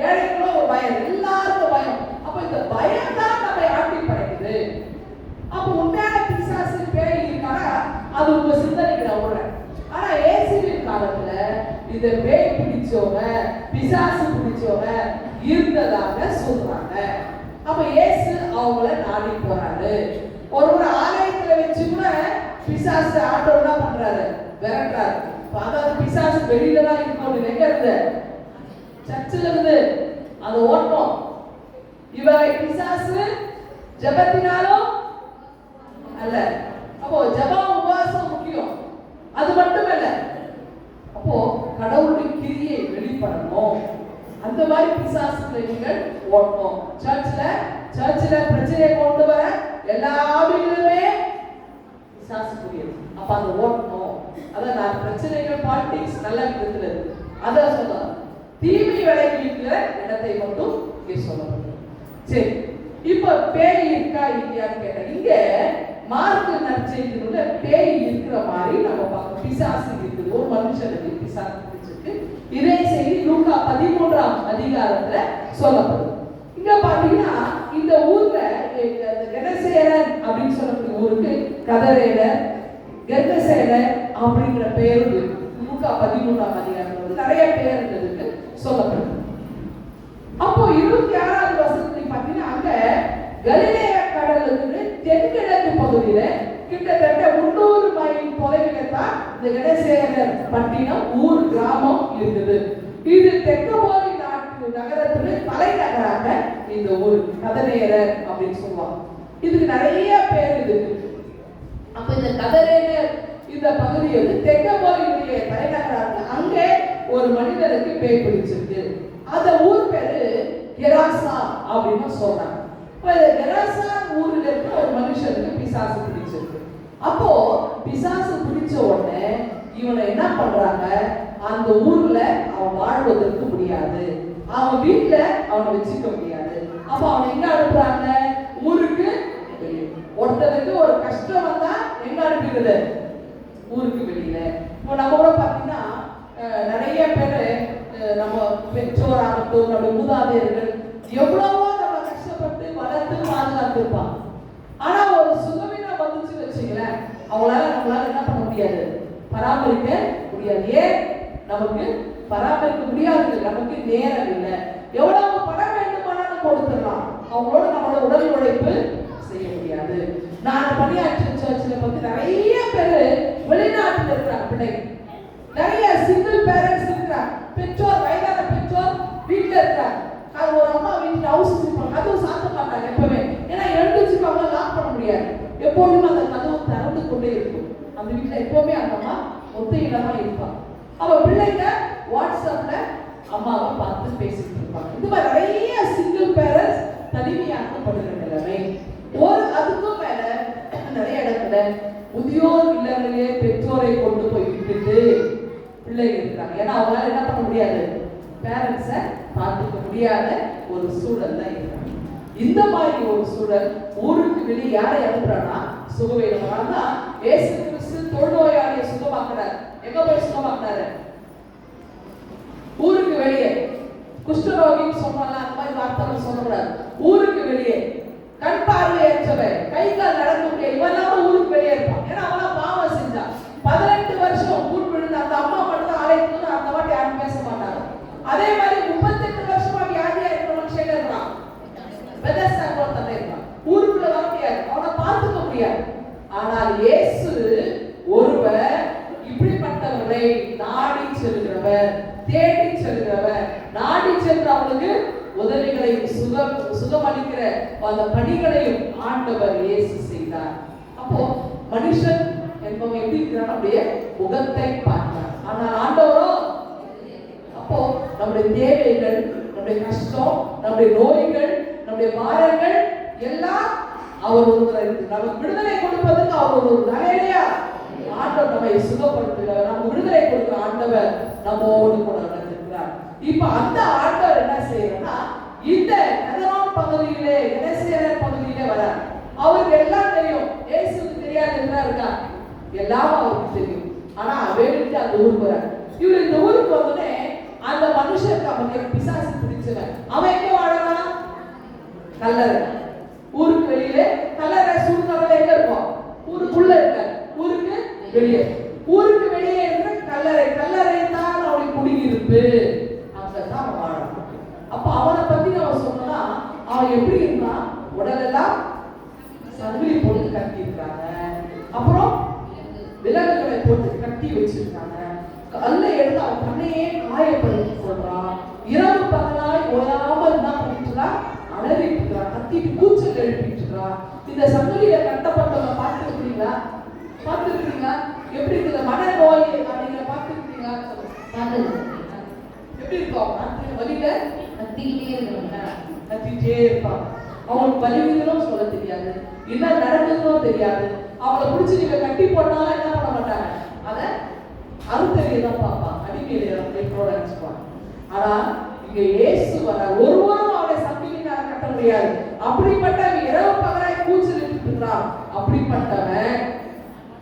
Speaker 4: ஏழைகளும் ஒரு பயம், எல்லாருக்கும் பயம். அப்ப இந்த பயம் தான் நம்மை ஆட்டி படைக்குது. அப்ப உண்மையான பிசாசு பேய் இருக்கானா அது உங்க சிந்தனைக்கு நான் விடுறேன். ஆனா இயேசுவின் காலத்துல இந்த பேய் பிடிச்சவங்க பிசாசு பிடிச்சவங்க இருந்ததாக சொல்றாங்க. அப்ப இயேசு அவங்கள நாடி போறாரு. ஒரு ஆலயத்துல வச்சு கூட பிசாசு ஆட்டோ என்ன பண்றாரு, விரட்டுறாரு. அதாவது பிசாசு வெளியில தான் இருக்கணும், எங்க இருந்து? சர்ச்சில் இருந்து. அது ஓட்டம். இவரை பிசாசு ஜெபத்தினாலும் அல்ல. அப்போ ஜெபம் உபவாசம் முக்கியம். அது மட்டும் இல்ல, அப்போ கடவுளுடைய கிரியை வெளிப்படணும். அந்த மாதிரி பிசாசுகளை நீங்கள் ஓட்டணும். சர்ச்சில் பிரச்சனையை கொண்டு வர எல்லா ஆவிகளுமே பிசாசுக்குரியது. அப்ப அதை ஓட்டணும். அதான் நான் பிரச்சனைகள் பாலிடிக்ஸ் நல்ல விதத்துல இருக்கு, அதான் சொல்லலாம். தீமை விளைவிக்கிற இடத்தை மட்டும் இங்கே சொல்லப்படுது. சரி, இப்ப பேய் இருக்கா இல்லையான்னு கேட்டேன். இங்க மார்க்கு நற்செய்தியில பேய் இருக்கிற மாதிரி நம்ம பார்க்கணும். பிசாசு இருக்குது, ஒரு மனுஷனுக்கு பிசாசு பிடிச்சிருக்கு. இதே செய்தி லூக்கா 13ஆம் அதிகாரத்துல சொல்லப்படுது. இங்க பாத்தீங்கன்னா இந்த ஊர்ல கெனசேரன் அப்படின்னு சொல்லக்கூடிய ஊருக்கு கதரேலர், கெர்கசேலர் அப்படிங்கிற பேரு லூக்கா 13ஆம் அதிகாரத்துல நிறைய பேர் இருக்கு சொல்லப்படுது. அப்போ 26வது வசனத்துல பாத்தீங்கன்னா அங்க கலிலேயா கடலுக்கு தென்கிழக்கு பகுதியில கிட்டத்தட்ட 300 மைல் தொலைவில தான் இந்த கெனசேரர் பட்டினம் ஊர் கிராமம் இருக்குது. இது தெற்கோரி நாட்டு நகரத்துல தலைநகராக இந்த ஊர் கதரேலர் அப்படின்னு சொல்லுவாங்க. இதுக்கு நிறைய பேர் இருக்கு. அப்ப இந்த கதரேலர் இந்த பகுதி வந்து தெற்கோரியுடைய தலைநகராக அங்கே ஒரு மனிதருக்கு பேய் பிடிச்சிருக்கு. அந்த ஊர் பேரு கெராசா அப்படின்னு சொல்றாங்க. கெராசா ஊர்ல இருக்க ஒரு மனுஷனுக்கு பிசாசு பிடிச்சிருக்கு. அப்போ பிசாசு பிடிச்ச உடனே இவனை என்ன பண்றாங்க, அந்த ஊர்ல அவன் வாழ்வதற்கு முடியாது, அவன் வீட்டுல அவனை வச்சுக்க முடியாது. அப்ப அவன் எங்க அனுப்புறாங்க, ஊருக்கு வெளியே. ஒருத்தருக்கு ஒரு கஷ்டம் வந்தா எங்க அனுப்பிடுது, ஊருக்கு வெளியில. இப்போ நம்ம கூட பாத்தீங்கன்னா நிறைய பேரு நம்ம பெற்றோராகட்டும் நம்ம மூதாதையர்கள் எவ்வளவோ நம்ம கஷ்டப்பட்டு வளர்த்து பாதுகாத்து இருப்பான். ஆனா ஒரு சுகவீனம் வந்துச்சு வச்சுங்களேன், நம்மளால என்ன பண்ண முடியாது, பராமரிக்க முடியாது. ஏன் நமக்கு பராமரிக்க முடியாது, நமக்கு நேரம் இல்லை. எவ்வளவு பணம் வேண்டுமானாலும் கொடுத்துடலாம், அவங்களோட நம்மளோட உடல் உழைப்பு செய்ய முடியாது. நான் பணியாற்ற சர்ச்சில் வந்து நிறைய பேர் வெளிநாட்டில் இருக்கிறாங்க பிள்ளைங்க, நிறைய சிங்கிள் பேரண்ட்ஸ் இருக்கிறாங்க, பெற்றோர் வயதான பெற்றோர் வீட்டில் இருக்கிறாங்க. அது ஒரு அம்மா வீட்டில் ஹவுஸ் இருப்பாங்க, அதுவும் சாத்த மாட்டாங்க எப்பவுமே. ஏன்னா எழுந்துச்சு அவங்க லாக் பண்ண முடியாது, எப்போதுமே அந்த கதவு திறந்து கொண்டே இருக்கும். அந்த வீட்டில் எப்பவுமே அந்த அம்மா ஒத்தையிடமா இருப்பாங்க. அவ பிள்ளைங்க வாட்ஸ்அப்ல அம்மாவை பார்த்து பேசிட்டு இருப்பாங்க. இந்த மாதிரி நிறைய சிங்கிள் பேரண்ட்ஸ் தனிமையாக்கப்படுகிற நிலைமை. அதுக்கும் மேல நிறைய இடத்துல முதியோர் இல்லங்களிலே பெற்றோரை கொண்டு போய் விட்டுட்டு பிள்ளைங்க இருக்கிறாங்க. ஏன்னா அவங்களால என்ன பண்ண முடியாது, பேரண்ட்ஸை பார்த்துக்க முடியாத ஒரு சூழல்ல இருக்கிறாங்க. இந்த மாதிரி ஒரு சூழல் ஊருக்கு வெளியே யாரை அனுப்புறானா சுகவீனமானா இயேசு கிறிஸ்து தொழுநோயாளியை சுகமாக்குறாரு. எங்க போய் சுகமாக்குறாரு, ஊருக்கு வெளியே. குஷ்டரோகின்னு சொன்னால அந்த மாதிரி வார்த்தை சொல்லக்கூடாது, ஊருக்கு வெளியே. கண் பார்வையற்றவன், கை கால் நடக்க முடியாது, இவெல்லாம் ஊருக்கு வெளியே இருப்பான். ஏன்னா அவன் பாவம் செஞ்சான். 18 வருஷம் ஊர் விழுந்து அந்த அம்மா மட்டும் தான் அழைக்கணும், அந்த மாதிரி யாரும் பேச மாட்டாங்க. அதே மாதிரி 38 வருஷமா வியாதியா இருக்கிற மனுஷன் இருக்கான், பெதஸ்தா கோத்தல இருக்கான், ஊருக்குள்ள வர முடியாது, அவனை பார்த்துக்க முடியாது. ஆனால் இயேசு ஒருவர் இப்படிப்பட்டவரை நாடி செல்கிறவர், தேடி செல்கிறவர், நாடி சுகமளிக்கிற அந்த பணிகளையும் ஆண்டவர் இயேசு செய்தார். அப்போ மனுஷன் என்பவன் எப்படி இருக்கிறான்? அப்படியே முகத்தை பார்த்தார். ஆனால் ஆண்டவரோ அப்போ நம்முடைய தேவைகள், நம்முடைய கஷ்டம், நம்முடைய நோய்கள், நம்முடைய பாரங்கள் எல்லாம் அவர் ஒருவர் நமக்கு விடுதலை கொடுப்பதற்கு அவர் ஒரு நகையா ஆண்டவர் நம்மை சுகப்படுத்துகிறார். நம்ம விடுதலை கொடுக்கிற ஆண்டவர் நம்மோடு கூட நடந்திருக்கிறார். இப்ப அந்த ஆண்டவர் என்ன செய்யறா? இந்த நகரம் பகுதியிலே கடைசியர் பகுதியிலே வர அவருக்கு எல்லாம் தெரியும். இயேசுக்கு தெரியாது என்ன இருக்கா? எல்லாம் அவருக்கு தெரியும். ஆனா வேடிட்டு அந்த ஊருக்கு வர இவர் இந்த ஊருக்கு வந்தோடனே அந்த மனுஷனுக்கு அவனுக்கு பிசாசு பிடிச்சவன். அவன் எங்க வாழறான்? கல்லறை. ஊருக்கு வெளியில கல்லறை சூழ்நிலை எங்க இருக்கும்? ஊருக்குள்ள இருக்க, ஊருக்கு வெளியே. ஊருக்கு வெளியே இருக்கிற கல்லறை, கல்லறை தான் அவனுக்கு குடியிருப்பு. அங்கதான் அவன் வாழறான். அப்ப அவனை பத்தி அவன் சொன்னா அவன் எப்படி இருந்தான்? உடலெல்லாம் சங்கிலி போட்டு கட்டி இருக்காங்க, அப்புறம் விலங்குகளை போட்டு கட்டி வச்சிருக்காங்க, கல்ல எடுத்து அவன் தன்னையே காயப்படுத்தி சொல்றான். இரவு பகலாய் ஓயாமல் என்ன பண்ணிட்டுறான்? அலறிட்டு இருக்கிறான், கத்திட்டு கூச்சல் எழுப்பிட்டு இருக்கிறான். இந்த சங்கிலியில கட்டப்பட்டவங்க பார்த்துருக்கீங்களா? பார்த்துருக்கீங்களா? எப்படி இருக்கிற மனநோய் அப்படிங்கிற பார்த்துருக்கீங்களா? எப்படி இருக்கும்? வலியில கத்திக்கிட்டே இருக்காங்க, கத்திட்டே இருப்பான். அவங்களுக்கு வலிவிகளும் சொல்ல தெரியாது, என்ன நடக்குதுன்னு தெரியாது. அவளை பிடிச்சி நீங்க கட்டி போட்டாலும் என்ன பண்ண மாட்டாங்க, அத அறுத்தறியதான் பார்ப்பான், அடிமையில நினைச்சுப்பான். ஆனா இங்க இயேசு வர ஒருவரும் அவளை சங்கிலினால கட்ட முடியாது. அப்படிப்பட்ட இரவு பகலாய் கூச்சலிட்டு இருக்கிறான். அப்படிப்பட்டவன்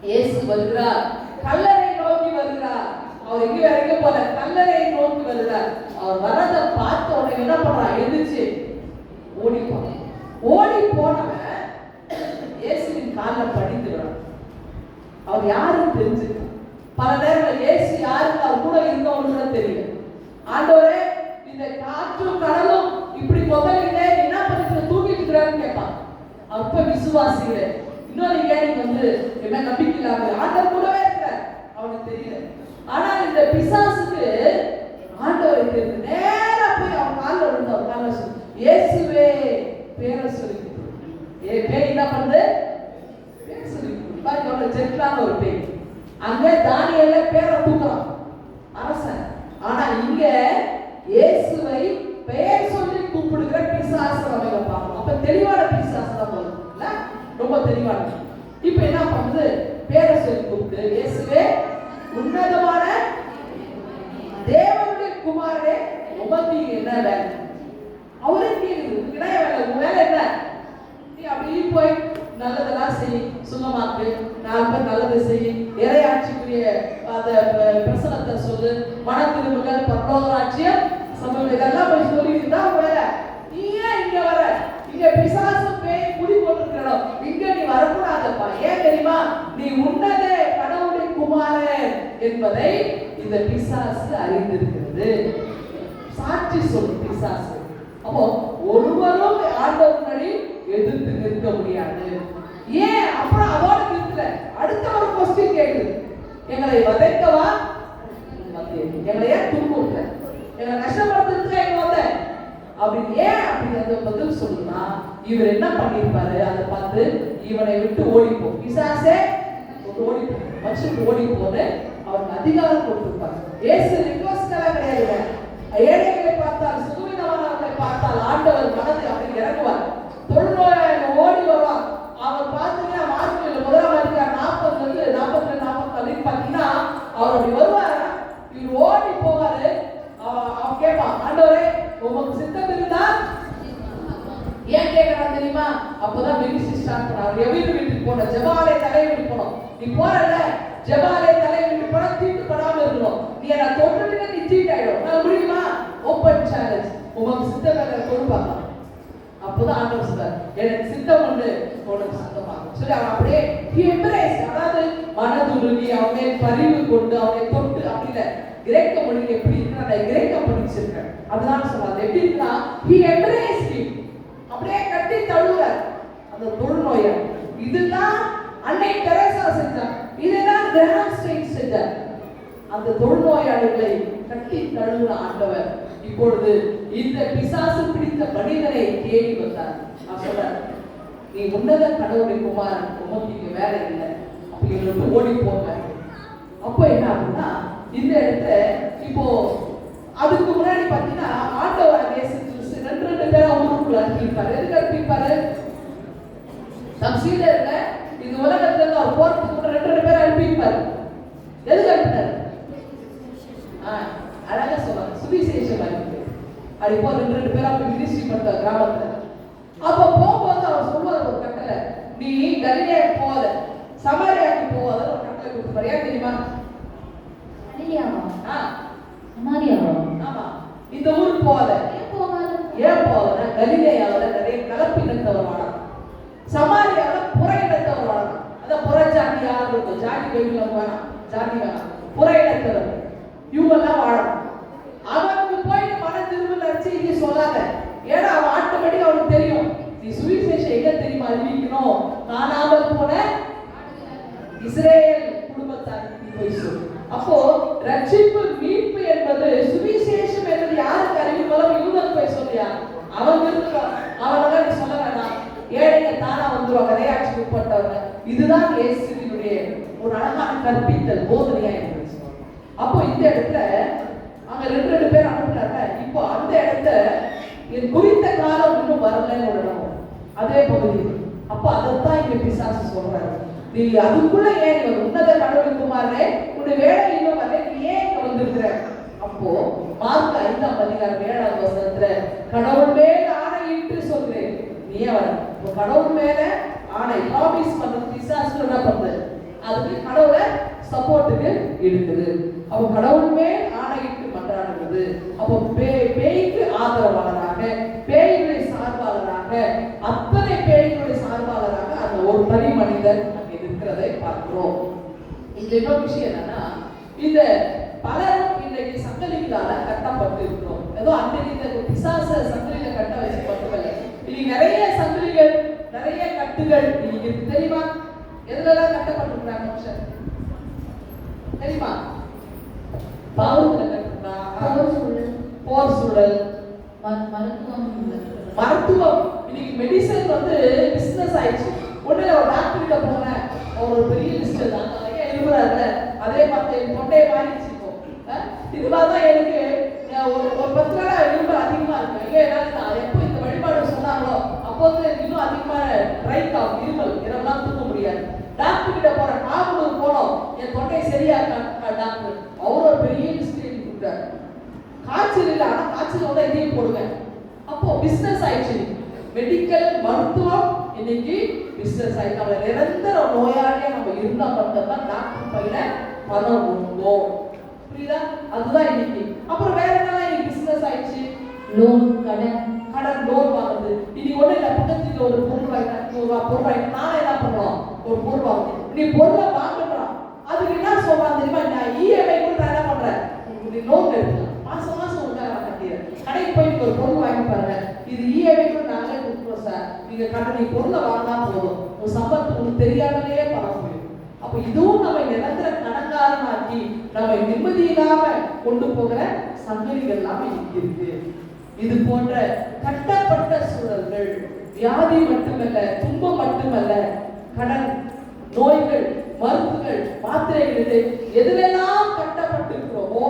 Speaker 4: இயேசு வருகிறார், கல்லறை நோக்கி வருகிறார். அவர் எங்க வரைக்க போல கல்லறை நோக்கி வருகிறார். அவர் வரத பார்த்த உடனே என்ன பண்றான்? எதிர்த்து ஓடி போனான். ஓடி போனவன் இயேசுவின் காலில் படித்துறான். அவர் யாரும் தெரிஞ்சுக்க பல நேரம் இயேசு யாருக்கு அவர் கூட இருந்தவங்க தெரியல. ஆண்டவரே இந்த காற்றும் கடலும் இப்படி முதல்ல என்ன பண்ணிட்டு தூக்கிட்டு இருக்கிறான்னு கேட்பான். அப்ப விசுவாசிகள இன்னொரு நீங்க என்ன நம்பிக்கை இல்லாம ஆண்டவர் கூடவே இருக்கிற அவனுக்கு தெரியல. ஆனா இந்த பிசாசுக்கு ஆண்டவரை தெரிந்து நேரா போய் அவன் காலில் விழுந்து அவன் காலில் சொல்லி இயேசுவே பேரை சொல்லி பேய் என்ன பண்ணுது? பேர் சொல்லி பாருங்க, ஜெட்லான ஒரு பேய். அங்க தானியேல பேரை தூக்குறான் அரசன். ஆனா இங்க இயேசுவை பெயர் சொல்லி கூப்பிடுகிற பிசாசு நம்ம பார்க்கணும். அப்ப தெளிவான பிசாசு தான் இல்ல, ரொம்ப தெளிவான. இப்ப என்ன பண்ணுது? பேரை சொல்லி கூப்பிட்டு இயேசுவே உன்னதமான தேவனுடைய குமாரனே உமக்கு என்ன வேலை? அவரே கேக்குது, கிடையாது வேலை, உங்க வேலை என்ன? நீ அப்படி போய் நல்லதெல்லாம் செய், சுகமாக்கு, 4 பேர் நல்லது செய், இறையாட்சிக்குரிய அந்த பிரசனத்தை சொல்லு, மன திரும்புகள், பரலோகராட்சியம் சம்பவம் இதெல்லாம் போய் சொல்லிட்டு தான் வேலை. நீ ஏன் இங்க வர? இங்க பிசாசு பேய் குடி போட்டுருக்கணும், இங்க நீ வரக்கூடாதப்பா. ஏன் தெரியுமா? நீ உன்னதே கடவுளுடைய குமாரன் என்பதை இந்த பிசாசு அறிந்திருக்கிறது. சாட்சி சொல்லு பிசாசு. அப்போ ஒருவரும் ஆண்டவரை எதிர்த்து நிற்க முடியாது. ஏன்? அப்புறம் அதோட நிறுத்தல, அடுத்த ஒரு கொஸ்டின் கேக்குது, எங்களை வதைக்கவா, எங்களை ஏன் துன்புறுத்த, எங்களை கஷ்டப்படுத்துறதுக்கு எங்க வந்த அப்படின்னு ஏன் அப்படி அந்த பதில் சொல்லுனா, இவர் என்ன பண்ணிருப்பாரு அதை பார்த்து இவனை விட்டு ஓடிப்போ, பிசாசே ஓடிப்போ, மனுஷனுக்கு ஓடிப்போன்னு அவருக்கு அதிகாரம் கொடுத்திருப்பாரு. ஏசு ரிக்வெஸ்ட் எல்லாம் கிடையாது. ஏழைகளை பார்த்தால், சுகவீனமானவர்களை பார்த்தால் ஆண்டவர் மனது அப்படி இறங்குவார். தொழுநோயாளர்கள் ஓடி வருவார். அவர் பார்த்தீங்கன்னா மார்க்கில் முதலாம் அதிகாரம் 40 பார்த்தீங்கன்னா அவர் அப்படி வருவார். இவர் ஓடி போவாரு. அவர் கேட்பான், ஆண்டவரே உமக்கு சித்தம் இருந்தா ஏன் கேட்கறான் தெரியுமா? அப்பதான் மினிஸ்ட்ரி ஸ்டார்ட் பண்ணாரு. வீட்டுக்கு போன ஜெபாலய தலைவலி போனோம். நீ போறல ஜெபாலய தலைவலி போனா தீட்டுப்படாம இருக்கணும். நீ என்ன தொட்டுட்டு நீ தீட்டாயிடும். நான் முடியுமா? Open challenge. உமக்கு சித்தம் கொடுப்பாங்க. அப்பதான் ஆண்டவர் சொல்றார், எனக்கு சித்தம் உண்டு, உனக்கு சித்தமாகும் சொல்லி அவன் அப்படியே அதாவது மனதுருகி அவனை பரிவு கொண்டு அவனை தொட்டு அப்படி இல்ல. கிரேக்க மொழியில் எப்படி இருக்கு? நான் கிரேக்க படிச்சிருக்கேன். அதனால சொல்றாரு எப்படி இருக்குன்னா, he embraced him, அப்படியே கட்டி தழுவுறார் அந்த தொழுநோயை. இதுதான் அன்னை தெரேசா செஞ்சார், இதுதான் கிரஹாம் ஸ்டெயின் செஞ்சார். அந்த தொழுநோயாளிகளை கட்டி தழுவுற ஆண்டவர் இப்பொழுது இந்த பிசாசு பிடித்த மனிதனை தேடி வந்தார். அவர் சொல்றார், நீ உன்னத கடவுளை குமாரன், உமக்கு இங்க வேலை இல்லை, அப்ப இவங்க ஓடி போங்க. அப்போ என்ன ஆகுதுன்னா இந்த இடத்துல இப்போ அதுக்கு முன்னாடி பாத்தீங்கன்னா ஆண்டவர் இயேசு கிறிஸ்து ரெண்டு பேரா ஊருக்குள்ள அனுப்பியிருப்பாரு. எதுக்கு அனுப்பியிருப்பாரு? நம் சீடர்ல இந்த உலகத்துல இருந்து அவர் போறதுக்கு கூட ரெண்டு பேரை அனுப்பியிருப்பாரு. எதுக்கு அனுப்பினாரு? அழகா சொல்றாங்க, சுவிசேஷம் அனுப்பி அது இப்போ ரெண்டு பேரா போய் மினிஸ்ட்ரி பண்ற கிராமத்துல. அப்ப போகும்போது அவர் சொல்லுவார் ஒரு கட்டளை, நீ கலிலேயாவுக்கு போகாத, சமாரியாவுக்கு போகாத ஒரு கட்டளை கொடுப்பாரு. ஏன் தெரியுமா? ஆமா, இந்த ஊருக்கு போகாத. ஏன் போகாத? கலிலேயாவுல நிறைய கலப்பினத்தவர் வாழலாம், சமாரியாவுல புற இனத்தவர் வாழலாம். அதான் புற ஜாதி யார் இருக்கும், ஜாதி கோயிலுக்கு வேணாம், ஜாதி வேணாம், புற இனத்தவர் இவங்கெல்லாம் வாழலாம். அவனுக்கு போயிட்டு மன திரும்ப செய்தி சொல்லாத. ஏன்னா அவன் ஆட்டோமேட்டிக் அவனுக்கு தெரியும், நீ சுவிசேஷம் எங்க தெரியுமா அறிவிக்கணும், காணாமல் போன இஸ்ரேல் குடும்பத்தாருக்கு போய் சொல்லு. அப்போ ரட்சிப்பு மீட்பு என்பது சுவிசேஷம் என்பது யாருக்கு அறிவிக்கணும், யூதனுக்கு போய் சொல்லியா? அவங்க அவனால நீ சொல்ல வேண்டாம், ஏழைங்க தானா வந்துருவாங்க, நிறையாட்சிக்கு உட்பட்டவங்க. இதுதான் இயேசுவினுடைய ஒரு அழகான கற்பித்தல் போதனையா இருந்துச்சு. அப்போ இந்த இடத்துல அங்க ரெண்டு பேர் அனுப்புறாங்க. இப்போ அந்த இடத்த குறித்த காலம் இன்னும் வரலன்னு ஒரு இடம், அதே பகுதி. அப்போ அதைத்தான் இங்க பிசாசு சொல்றாரு, நீ அதுக்குள்ள ஏன் நீ உன்னத கடவுள் குமாரனே, உன்னுடைய வேலை இன்னும் வரல, நீ ஏன் இங்க வந்திருக்கிற? அப்போ மார்க் 5:7 கடவுள் மேல ஆணையிட்டு சொல்றேன், நீ ஏன் வர? இப்போ கடவுள் மேல ஆணை ப்ராமிஸ் பண்றது பிசாசு என்ன பண்றது? அதுக்கு கடவுளை சப்போர்ட்டுக்கு இருக்குது. அப்போ கடவுள் மேல் ஆணையிட்டு மன்றாடுகிறது. அப்போ பேய்க்கு ஆதரவாளராக, பேய்களுடைய சார்பாளராக, அத்தனை பேய்களுடைய சார்பாளராக அந்த ஒரு தனி மனிதர் அங்கே இருக்கிறதை பார்க்கிறோம். இந்த இன்னொரு விஷயம் என்னன்னா, இந்த பலரும் இன்றைக்கு சங்கிலிகளால கட்டப்பட்டு இருக்கிறோம். ஏதோ அன்றைக்கு பிசாச சங்கிலியில கட்ட வச்சு மட்டுமல்ல, இன்னைக்கு நிறைய சங்கிலிகள், நிறைய கட்டுகள் இன்னைக்கு தெரியுமா? எதுலலாம் கட்டப்பட்டிருக்கிறாங்க மனுஷன் தெரியுமா? பாவத்துல கட்டுறாங்க, போர் சூழல், மருத்துவம். இன்னைக்கு மெடிசன் வந்து பிசினஸ் ஆயிடுச்சு. ஒண்ணு ஒரு டாக்டர் கிட்ட போனேன், ஒரு பெரிய லிஸ்ட் தான் எழுதுறாரு, அதே மாதிரி தொண்டையை மாறிச்சு. இது மாதிரிதான் எனக்கு ஒரு 10 நாளா இருமல் அதிகமா இருக்கு. ஐயோ என்னால எப்போ இந்த வழிபாடு சொன்னாங்களோ அப்போ இன்னும் அதிகமா ரைட் ஆகும், இருமல், இதெல்லாம் தூக்க முடியாது. டாக்டர் கிட்ட போற நாமளும் போனோம், என் தொண்டை சரியா டாக்டர், அவர் ஒரு பெரிய லிஸ்ட் எழுதி கொடுத்தாரு. காய்ச்சல் இல்லை, ஆனா காய்ச்சல் வந்தா இதையும் போடுங்க. அப்போ பிசினஸ் ஆயிடுச்சு. மெடிக்கல் மருத்துவம் இன்னைக்கு பிசினஸ் ஆயிடுச்சு. நம்ம நிரந்தர நோயாளியா நம்ம இருந்தா மட்டும்தான் டாக்டர் பையில பணம் உண்டோம். புரியுதா? அதுதான் இன்னைக்கு. அப்புறம் வேற என்னலாம் இன்னைக்கு பிசினஸ் ஆயிடுச்சு?
Speaker 2: லோன்,
Speaker 4: கடன் லோன் வாங்குறது. இன்னைக்கு ஒண்ணு இல்ல, பக்கத்துல ஒரு பொருள் வாங்கினா 100 ரூபாய் பொருள் வாங்கி நான் என்ன பண்றோம், ஒரு பொருள் வாங்குறோம். நீ பொருளை வாங்குறான், அதுக்கு என்ன சொல்றான் தெரியுமா? நான் இஎம்ஐ கூட நான் என்ன பண்றேன், நீ லோன் எடுக்கலாம், மாசம் மாசம் உங்களுக்காக கட்டிடுறேன். கடைக்கு போய் ஒரு பொருள் வாங்கி பாருங்க, இது இஎம்ஐ கூட நாங்களே கொடுக்குறோம் சார், நீங்க கடன் நீ பொருளை வாங்கினா போதும், உங்க சம்பளத்துக்கு உங்களுக்கு தெரியாமலேயே பணம் போயிடும். அப்ப இதுவும் நம்ம நிரந்தர கடன்காரனாக்கி நம்ம நிம்மதி இல்லாம கொண்டு போகிற சங்கதிகள் எல்லாம் இருக்கு. இது போன்ற கட்டப்பட்ட சூழல்கள், வியாதி மட்டுமல்ல, துன்பம் மட்டுமல்ல, கடன், நோய்கள், மருந்துகள், மாத்திரைகள், எதுவெல்லாம் கட்டப்பட்டிருக்கிறோமோ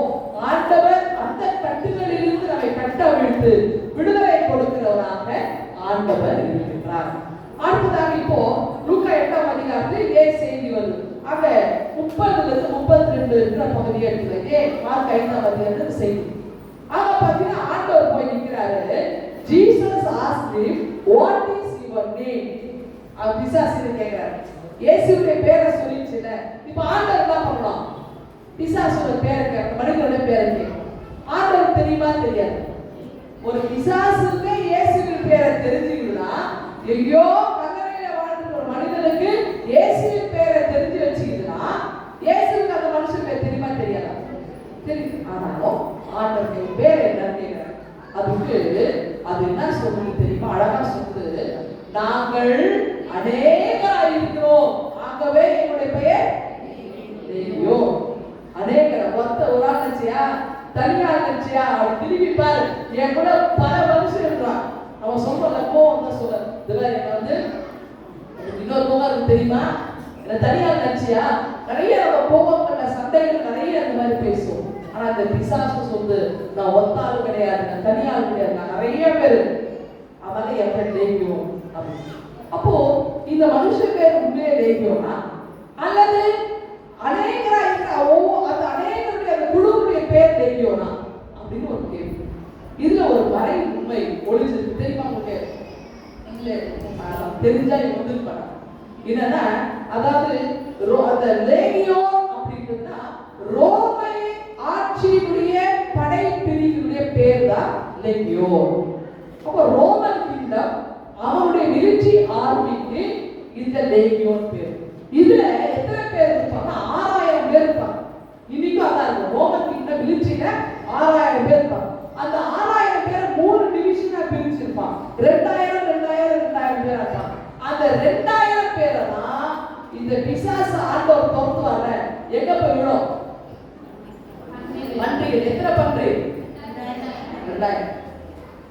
Speaker 4: ஆண்டவர் அந்த கட்டுகளிலிருந்து நம்மை கட்டவிழ்த்து விடுதலை கொடுக்கிறவராக ஆண்டவர் இருக்கிறார். அடுத்ததாக இப்போ லூக்கா 8:8 இதே செய்தி வருது. ஆக 30-32 இருக்கிற பகுதியை எடுத்துக்கே மார்க் 5:8 செய்தி. ஆக பாத்தீங்கன்னா ஆண்டவர் போய் நிற்கிறாரு. Jesus asked him, what is your name? அவர் பிசாசுன்னு கேட்கிறாரு. இயேசுவுடைய பேரை சொல்லிச்சுல, இப்போ ஆண்டவர் என்ன பண்ணலாம்? பிசாசோட பேரை கேட்க, மனிதனோட பேரை கேட்க. ஆண்டவர் தெரியுமா தெரியாது? ஒரு பிசாசுக்கு இயேசுவின் பேரை தெரிஞ்சுக்கிட்டா, ஐயோ கல்லறையில வாழ்ந்த ஒரு மனிதனுக்கு இயேசுவின் பேரை தெரிஞ்சு வச்சுக்கிட்டா, இயேசுவுக்கு அந்த மனுஷன் பேர் தெரியுமா தெரியாதா? தெரியும். ஆனாலும் ஆண்டவருடைய பேர் என்னன்னு கேட்கிறார். அதுக்கு அது என்ன சொல்லுது தெரியுமா? அழகா சொல்லுது, நாங்கள் அநேகராய் இருக்கிறோம், ஆகவே எங்களுடைய பெயர் ஐயோ அநேகர ஒத்த ஒரு ஆள் நினைச்சியா, தனியாள் நினைச்சியா? அவர் திரும்பி பாரு, என் கூட இதுல என்ன வந்து இன்னொரு முகம் இருக்கு தெரியுமா? என்ன தனியா நினைச்சியா? நிறைய நம்ம கோபப்பட்ட சண்டைகள் நிறைய அந்த மாதிரி பேசுவோம். ஆனா இந்த பிசாசு சொல்லுது, நான் ஒத்தாள் கிடையாது, நான் தனியாள் கிடையாது, நான் நிறைய பேர் அவனை எப்படி லேகியோன். அப்போ இந்த மனுஷ பேர் உண்மையே லேகியோனா அல்லது அநேகரா இருக்கிற அந்த அநேகருடைய அந்த குழுவுடைய பேர் லேகியோனா அப்படின்னு ஒரு கேள்வி. இதுல ஒரு மறை உண்மை ஒளிஞ்சிருக்கு தெரியுமா உங்களுக்கு? இல்ல தெரிஞ்சா இவங்க வந்துருப்பாங்க. என்னன்னா அதாவது அந்த லேகியோன் அப்படின்னா ரோமை ஆட்சியுடைய படைப்பிரிவுடைய பேர் தான் லேகியோன். அப்ப ரோமன் கிங்டம் அவனுடைய மிலிட்டரி ஆர்மிக்கு இந்த லேகியோன் பேர். இதுல எத்தனை பேர் இருப்பாங்க? 6000 பேர் இருப்பாங்க. இன்னைக்கும் அதான் இருக்கும். ரோமன் கிங்டம் மிலிட்டரியில 6000 பேர் இருப்பாங்க. அந்த 6000 பேரை 3 டிவிஷனா பிரிச்சிருப்பாங்க. 2000 பேர் இருப்பாங்க. அந்த 2000 பேரை தான் இந்த பிசாசு ஆண்டவர் தோத்து வர எங்க போய் விடும்? பன்றிகள். எத்தனை பன்றி? 2000.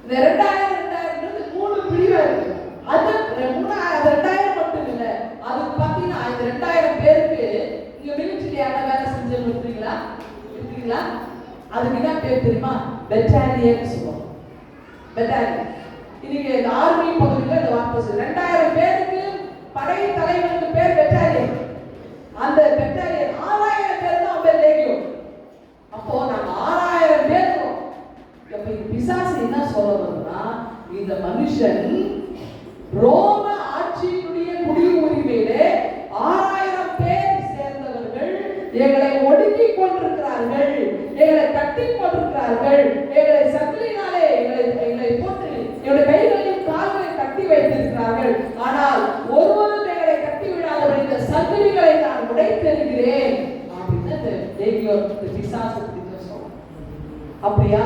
Speaker 4: இந்த 2000 3 பிரிவா இருக்கு. அது 2000 மட்டும் இல்ல, அது பாத்தீங்கன்னா இந்த 2000 பேருக்கு இங்க மிலிட்டரி என்ன வேலை செஞ்சு இருக்கீங்களா? அதுக்கு என்ன பேர் தெரியுமா? பெட்டாலியன் சொல்லுவோம். பெட்டாலியன். இன்னைக்கு இந்த ஆர்மி பகுதியில் இந்த வார்த்தை சொல்லு. 2000 பேருக்கு படை தலைவனுக்கு பேர் பெட்டாலியன். அந்த பெட்டாலியன் 6000 பேர் தான் அவங்க லேகியோன். அப்போ நாங்க 6000 பேர் இருக்கோம். அப்ப இந்த பிசாசு என்ன சொல்ல வருதுன்னா, இந்த மனுஷன் ரோம ஆட்சியினுடைய குடியுரிமையிலே 6000 பேர் சேர்ந்தவர்கள் எங்களை ஒடுக்கி கொண்டிருக்கிறார்கள், எங்களை கட்டி கொண்டிருக்கிறார்கள், எங்களை சங்கிலினாலே எங்களை போட்டு எங்களுடைய கைகளையும் கால்களையும் கட்டி வைத்திருக்கிறார்கள். ஆனால் ஒருவரும் எங்களை கட்டி விடாதவர்கள் இந்த சங்கிலிகளை நான் உடைத்தெறிகிறேன் அப்படின்னு பிசாசு சொல்றோம். அப்படியா?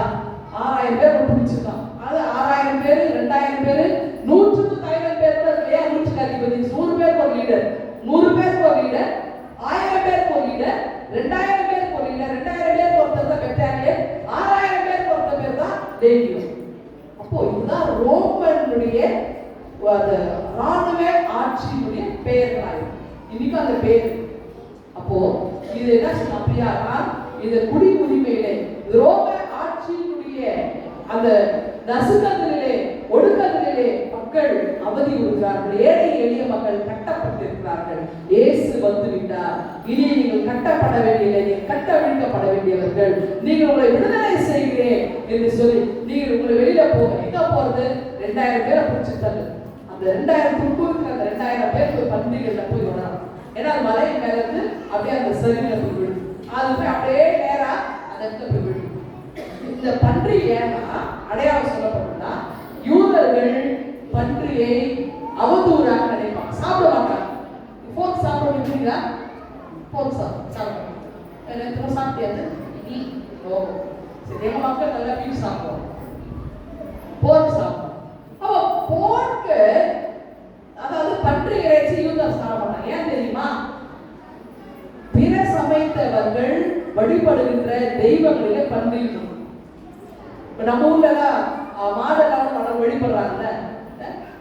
Speaker 4: 6000 பேர் பிடிச்சிருக்கான். அது 6000 பேர் 2000 பேர் 100க்கு தலைவர் பேர் கூட இல்லையா? 100க்கு அதிபதி. 100 பேருக்கு ஒரு லீடர், 100 பேருக்கு ஒரு லீடர், 1000 பேருக்கு ஒரு லீடர், 2000 பேருக்கு ஒரு லீடர், 2000 பேருக்கு ஒருத்தர் தான் பெட்டாலியன், 6000 பேருக்கு ஒருத்தர் பேர் தான் லேகியோன். அப்போ இதுதான் ரோமனுடைய ராணுவ ஆட்சியினுடைய பெயர்களாய் இன்னைக்கு அந்த பேர். அப்போ இது என்ன சொல்ல? அப்படியா இந்த குடியுரிமையிலே ரோம ஆட்சியினுடைய அந்த நசுக்கத்திலே ஒடுக்கத்திலே மக்கள் அவதி உறுகிறார்கள். ஏழை எளிய மக்கள் கட்டப்பட்டிருக்கிறார்கள். இயேசு வந்து விட்டார். இனி நீங்கள் கட்டப்பட வேண்டியதில்லை, நீங்கள் கட்டவிழ்க்கப்பட வேண்டியவர்கள். நீங்கள் உங்களை விடுதலை செய்கிறேன் என்று சொல்லி நீங்கள் உங்களை வெளியில போக. எங்க போறது? 2000 பேரை பிடிச்சு தள்ளு. அந்த 2000 துன்புறுக்கிற அந்த 2000 பேருக்கு பன்றிகள்ல போய் விடணும். ஏன்னா அது மலையின் மேல இருந்து அப்படியே அந்த சரியில போய் விடும். அது போய் அப்படியே நேரா அந்த இடத்துல போய் விடும். இந்த பன்றி ஏன்னா அடையாளம் சொல்லப்பட்டா யூதர்கள் பன்றியை அவதூறாக நினைப்பாங்க, சாப்பிட மாட்டாங்க. போர்க் சாப்பிட முடியுங்களா? போர்க் சாப்பிடுவாங்க. எனக்கு சாப்பிட்டியாது நீ? ஓ சரி, எங்க மக்கள் நல்லா பீஃப் சாப்பிடுவோம், போர்க் சாப்பிடுவோம். அப்போ போர்க்கு அதாவது பன்றி இறைச்சி யூதர் சாப்பிட மாட்டாங்க. ஏன் தெரியுமா? பிற சமைத்தவர்கள் வழிபடுகின்ற தெய்வங்களிலே பன்றி இருக்கும். நம்ம ஊர்ல மாடெல்லாம் வழிபடுறாங்கல்ல,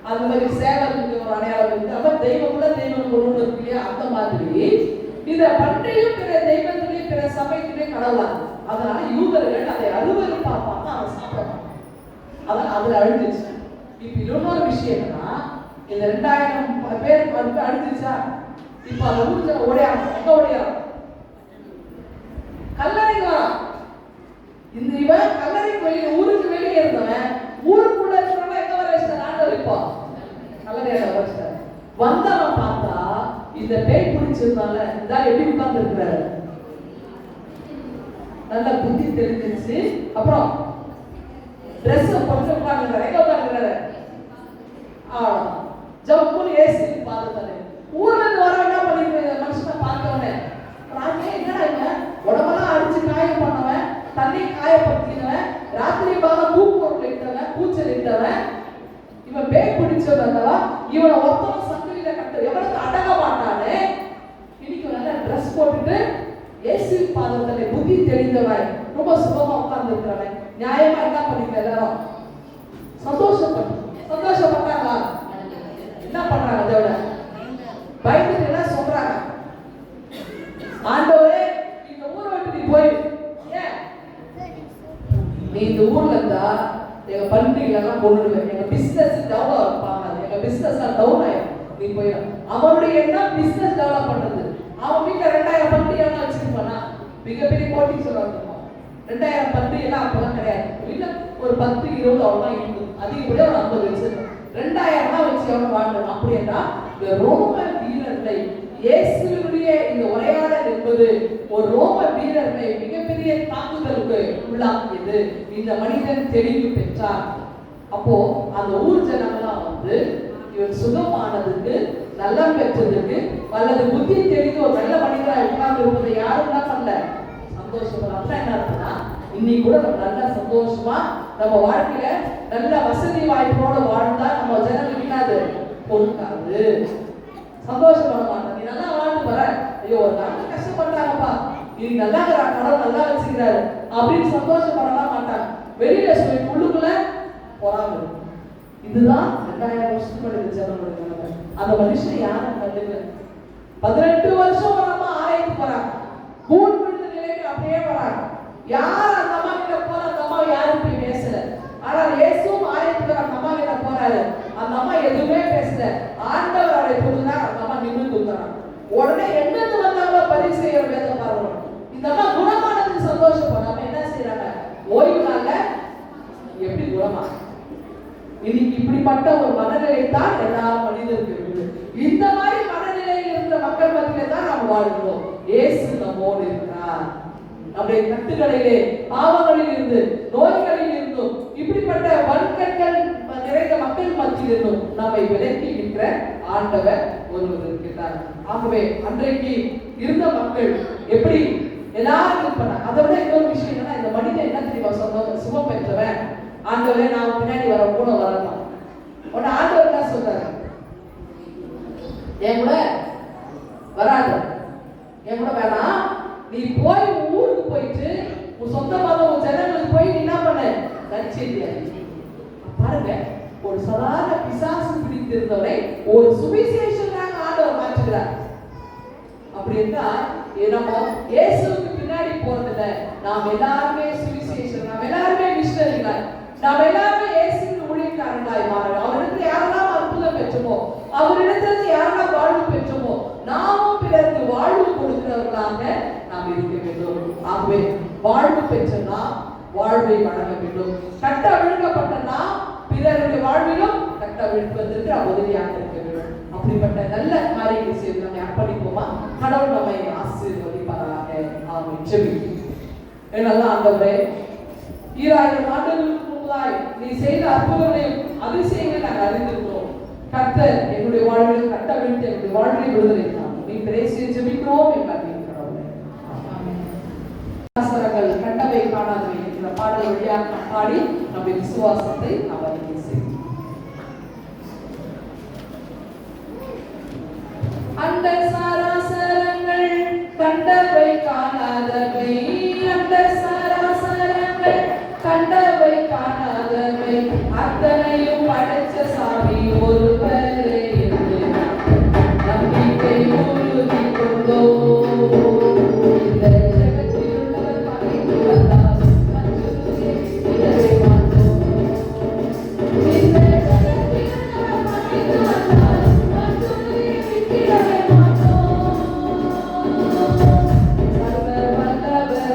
Speaker 4: அந்த மாதிரி சேவலுக்கு ஒரு அடையாளம் இருக்கு. அப்ப தெய்வம்ல தெய்வம் ஒரு இருக்கு இல்லையா? அந்த மாதிரி இந்த பன்றியும் பிற தெய்வத்திலே பிற சமயத்திலே கடவுளாங்க. அதனால யூதர்கள் அதை அறுவரு பார்ப்பாங்க, அதை சாப்பிடுவாங்க. அதான் அதுல அழிஞ்சிச்சு. இப்ப இன்னொரு விஷயம் என்னன்னா, இந்த 2000 பேருக்கு வந்து அழிஞ்சிச்சா? இப்ப அந்த ஊருக்கு ஓடையாங்க. எங்க ஓடையாங்க? கல்லறைக்கு வரான். இந்த இவன் கல்லறைக்கு வெளியே, ஊருக்கு வெளியே இருந்தவன் ஊருக்குள்ள இருக்கிறவன் எங்க வர வச்சிட்டான்? ஆண்டவர் இப்போ கல்லறையில வச்சிட்டார். வந்தவன் பார்த்தா இந்த பேய் பிடிச்சிருந்தால இந்த எப்படி உட்கார்ந்து இருக்கிறாரு, நல்ல புத்தி தெரிஞ்சிச்சு. அப்புறம் ட்ரெஸ் போட்டு உட்கார்ந்துருக்காரு. எங்க உட்கார்ந்துருக்காரு? ஜம்முன்னு ஏசி பார்த்துட்டாரு. ஊர்ல இருந்து வர என்ன பண்ணிருக்க மனுஷனை பார்த்தவனே என்னடா உடம்பெல்லாம் அடிச்சு காயம் பண்ணவன், தண்ணி காயப்படுத்தினவன், ராத்திரி பாகம் தூக்கம் இட்டவன், கூச்சல் இட்டவன், இவன் பேய் பிடிச்சவன், இவனை ஒருத்தவன் சங்கிலியில கட்ட எவனுக்கு அடங்க மாட்டானே. இன்னைக்கு நல்ல ட்ரெஸ் போட்டுட்டு ஏசி பாதத்திலே புத்தி தெரிந்தவன், ரொம்ப சுகமா உட்கார்ந்து இருக்கிறவன், நியாயமா என்ன பண்ணிக்க எல்லாரும் சந்தோஷப்பட்டாங்களா? எல்லாம் டவுன் ஆயிடும். நீ போயிடும். அவனுடைய எண்ணம் பிசினஸ் டெவலப் பண்றது. அவன் வீட்டுல 2000 பட்டு எல்லாம் வச்சிருப்பானா, மிகப்பெரிய போட்டி சொல்றாங்க. 2000 பட்டு எல்லாம் அப்பெல்லாம் கிடையாது. வீட்டுல ஒரு 10 20 அவ்வளவுதான் இருந்தது. அதிகப்படியா ஒரு 50 வச்சிருக்கான். 2000 தான் வச்சு அவன் வாழ்றான். அப்படின்னா இந்த ரோம வீரர்களை இயேசுவினுடைய இந்த உரையாடல் என்பது ஒரு ரோம வீரர்களை மிகப்பெரிய தாக்குதலுக்கு உள்ளாக்கியது. இந்த மனிதன் தெளிவு பெற்றார். அப்போ அந்த ஊர் ஜனங்களாம் வந்து இவன் சுகமானதுக்கு, நலம் பெற்றதுக்கு, அல்லது புத்தி தெரிந்து ஒரு நல்ல மனிதராக உட்கார்ந்து இருப்பதை யாரும் என்ன பண்ணல, சந்தோஷப்பட. என்ன இருக்குன்னா, இன்னைக்கு கூட நம்ம நல்லா சந்தோஷமா நம்ம வாழ்க்கையில நல்ல வசதி வாய்ப்போட வாழ்ந்தா நம்ம ஜனங்களுக்கு என்னது பொறுக்காது, சந்தோஷப்பட மாட்டாங்க. நீ நல்லா வாழ்ந்து வர, ஐயோ ஒரு நாள் கஷ்டப்பட்டாங்கப்பா, இது நல்லா கடவுள் நல்லா வச்சுக்கிறாரு அப்படின்னு சந்தோஷப்படலாம் மாட்டாங்க. வெளியில சொல்லி உள்ளுக்குள்ள போறாங்க. இதுதான் 2000 வருஷத்துக்கு முன்னாடி ஜனங்களுடைய நிலைமை. அந்த மனுஷன் யாரும் கண்டுக்கல. 18 வருஷம் ஒரு அம்மா ஆலயத்துக்கு போறாங்க. கூண் விழுந்த நிலைக்கு அப்படியே வராங்க. யார் அந்த அம்மா கிட்ட போற, அந்த அம்மா யாரும் போய் பேசல. ஆனால் இயேசுவும் ஆலயத்துக்கு அந்த அம்மா கிட்ட போறாரு. அந்த அம்மா எதுவுமே பேசல. ஆண்டவர் அவரை தொழுதார். அந்த அம்மா நின்று தூக்குறாங்க. உடனே எங்கிருந்து வந்தாங்களோ பரிசேயர் வேதம் பாருங்க. இந்த அம்மா குணமானதுக்கு சந்தோஷப்படாம என்ன செய்யறாங்க, ஓய்வு நாள்ல எப்படி குணமா. இன்னைக்கு இப்படிப்பட்ட ஒரு மனநிலை தான் எல்லா மனிதர்களுக்கு. இந்த மாதிரி மனநிலையில் இருந்த மக்கள் மத்தியிலே தான் நாம் வாழ்கிறோம். இயேசு நம்மோடு இருக்கிறார். நம்முடைய கட்டுகளிலே, பாவங்களில் இருந்து, நோய்களில் இருந்தும், இப்படிப்பட்ட வன்கண்கள் நிறைந்த மக்கள் மத்தியில் இருந்தும் நம்மை விலக்கி நிற்கிற ஆண்டவர் ஒருவர் இருக்கிறார். ஆகவே அன்றைக்கு இருந்த மக்கள் எப்படி எல்லாரும் இருப்பாங்க. அதை விட இன்னொரு விஷயம் என்னன்னா, இந்த மனிதன் என்ன தெரியுமா சொன்ன, சுகம் பெற்றவன், ஆண்டவரே நான் பின்னாடி வர கூட வரலாம். உடனே ஆண்டவர் என்ன சொல்றாரு, என் கூட வராது, என் கூட வேணாம், நீ போய் ஊருக்கு போயிட்டு உன் சொந்த மதம் உன் ஜனங்களுக்கு போய் நீ என்ன பண்ண, நற்செய்தியா. பாருங்க, ஒரு சாதாரண பிசாசு பிடித்திருந்தவரை ஒரு சுவிசேஷனாக ஆண்டவர் மாற்றுகிறார். அப்படி இருந்தா நம்ம இயேசுவுக்கு பின்னாடி போறதில்ல, நாம் எல்லாருமே சுவிசேஷம், நாம் எல்லாருமே மிஷனரிகள், நாம் எல்லாருமே இயேசுவின் ஊழியக்காரர்களாய் மாறணும். அவரிடத்தில் யாரெல்லாம் அற்புதம் பெற்றோமோ, அவரிடத்தில் யாரெல்லாம் வாழ்வு பெற்றோமோ, நாமும் பிறருக்கு வாழ்வு கொடுக்கிறவர்களாக நாம் இருக்க வேண்டும். ஆகவே வாழ்வு பெற்ற நாம் வாழ்வை வழங்க வேண்டும். கட்ட விழுங்கப்பட்ட நாம் பிறருடைய வாழ்விலும் கட்ட விழுப்பதற்கு உதவியாக இருக்க வேண்டும். அப்படிப்பட்ட நல்ல காரியங்களை செய்து நம்மை அர்ப்பணிப்போமா? கடவுள் நம்மை ஆசீர்வதிப்பாராக. ஆமென். ஜெபிப்போம். நல்ல ஆண்டவரே, 2000 ஆண்டுகளுக்கு முன்பதாய் நீ செய்த அற்புதங்களையும் அதிசயங்களை நாங்கள் அறிந்திருக்கிறோம். கர்த்தர் என்னுடைய வாழ்வில் கட்ட விழுந்து என்னுடைய வாழ்வை விடுதலை தான் நீ பேசி ஜெபிக்கிறோம் என்று கடவுளே. ஆமென். கண்டவை காணாதவை என்ற பாடல் வழியாக பாடி நம்முடைய விசுவாசத்தை நாம் அறிக்கை செய்வோம். அந்த சராசரங்கள் கண்டவை காணாதவை, அந்த சராசரங்கள் கண்டவை காணாதவை, அத்தனையும் படைச்ச சாமி ஒருவரே என்று நம்பிக்கை உறுதி கொண்டோம். இந்த ஜெகத்தில் உள்ளவர் பகைத்து வந்தால் மற்றொரு இடரை மாட்டோம். இந்த ஜெகத்தில் உள்ளவர் பகைத்து வந்தால் மற்றொரு இடரை மாட்டோம். சர்வ வல்லவர்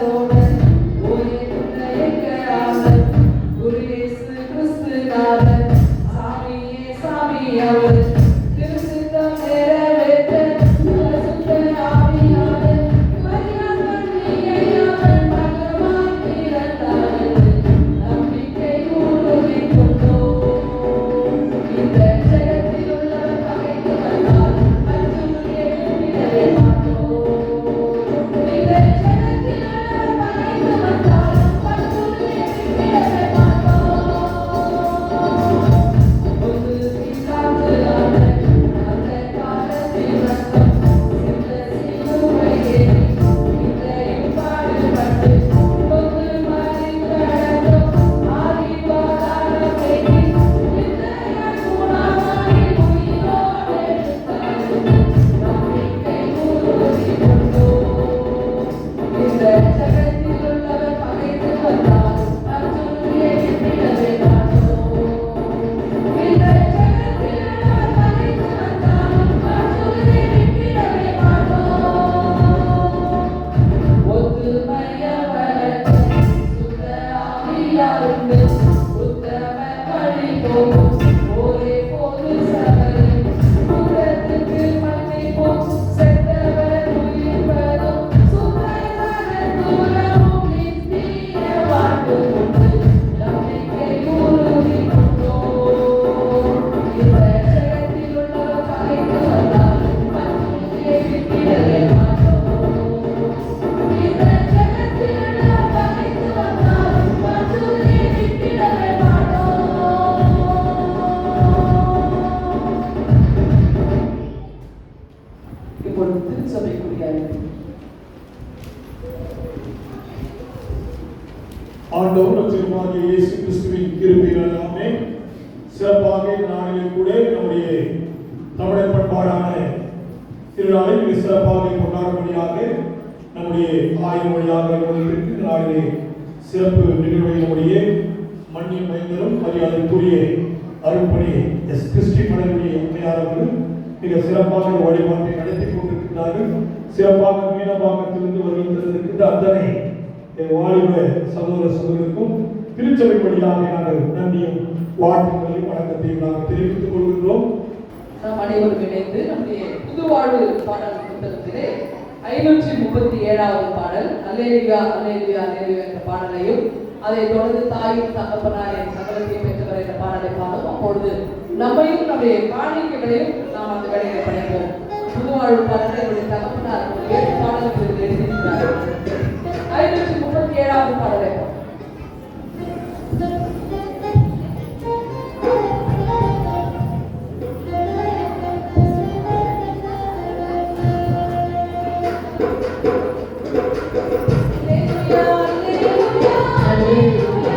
Speaker 4: திருச்சபைக்குரிய அறிவு.
Speaker 5: ஆண்டவர் ரட்சகருமாகிய இயேசு கிறிஸ்துவின் கிருபையினாலே சிறப்பாக இந்த நாளிலே கூட நம்முடைய தமிழர் பண்பாடான திருநாளை மிக சிறப்பாக கொண்டாடும்படியாக நம்முடைய ஆய்வு வழியாக இந்த நாளிலே சிறப்பு நிகழ்வை நம்முடைய மண்ணின் மைந்தரும் மரியாதைக்குரிய அருள்பணி எஸ் கிறிஸ்டி மலருடைய அம்மையாளர்கள் மிக சிறப்பாக வழிபாட்டை நடத்தி கொண்டிருக்கிறார்கள். சிறப்பாக மீனபாகத்திலிருந்து வருகின்ற அத்தனை வாலிப சகோதர சகோதரருக்கும் திருச்சபை வழியாக நாங்கள் நன்றியும் வாழ்த்துக்களையும் வணக்கத்தையும் நாங்கள் தெரிவித்துக் கொள்கின்றோம்.
Speaker 4: நாம் அனைவரும் இணைந்து நம்முடைய புதுவாழ்வு பாடல் புத்தகத்திலே 537வது பாடல் அல்லேலூயா அல்லேலூயா அல்லேலூயா என்ற பாடலையும் அதை தொடர்ந்து தாயும் தகப்பனாரின் சகலத்தையும் பெற்றவர் என்ற பாடலை பாடும். அப்பொழுது நம்மையும் நம்முடைய காணிக்கைகளையும் நாம் அந்த வேலையை படைப்போம். புதுவாழ்வு பாடலை நம்முடைய தகப்பனார் 7 பாடல்கள் எழுதியிருக்கிறார்கள். 537வது பாடலை
Speaker 1: Hallelujah.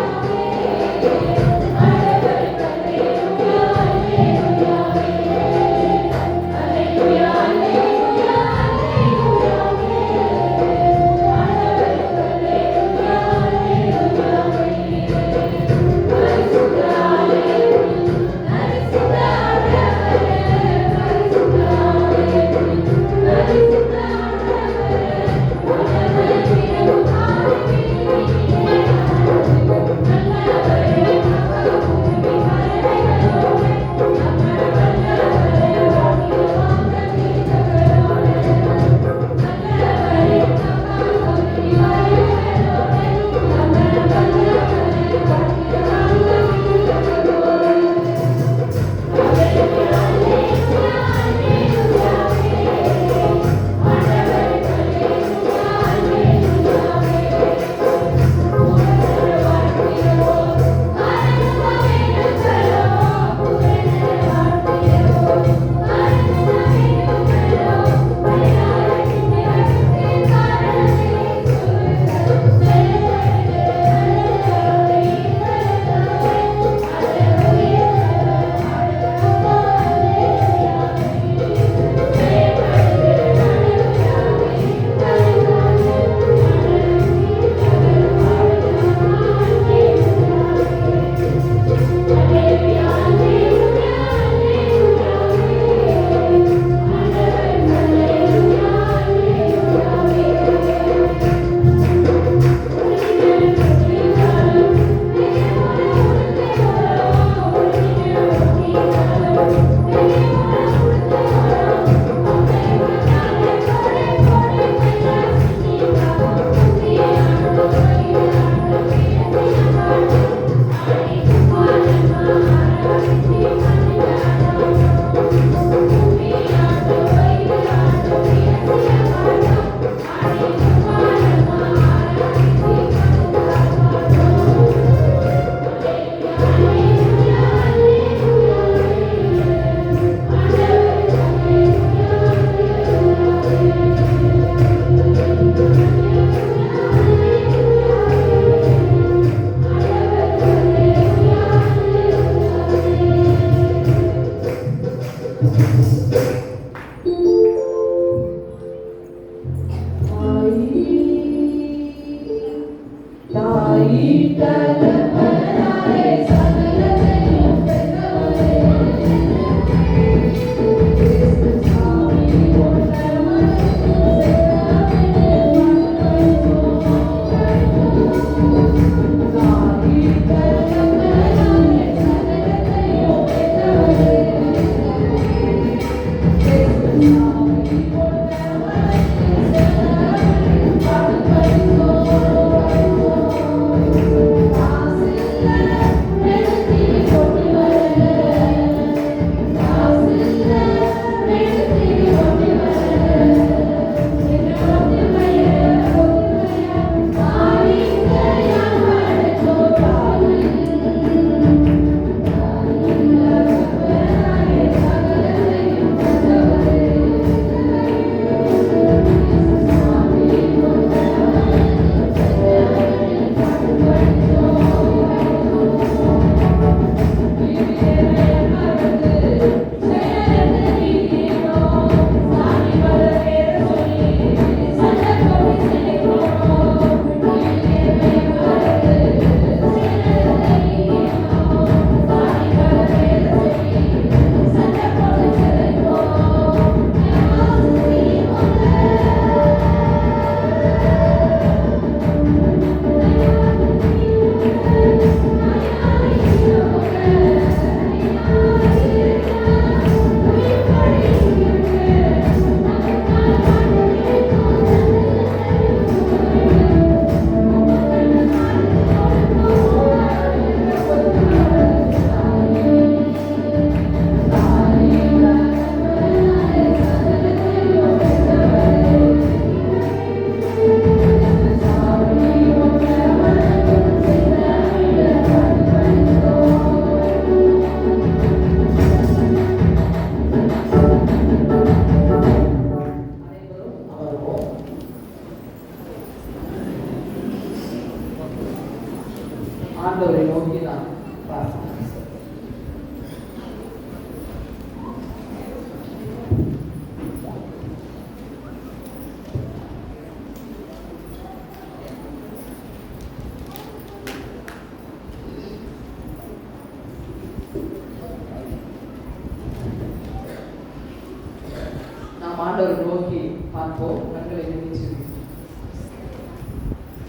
Speaker 4: நாம் ஆண்டவர் நோக்கி பார்ப்போம். கண்களை நினைச்சு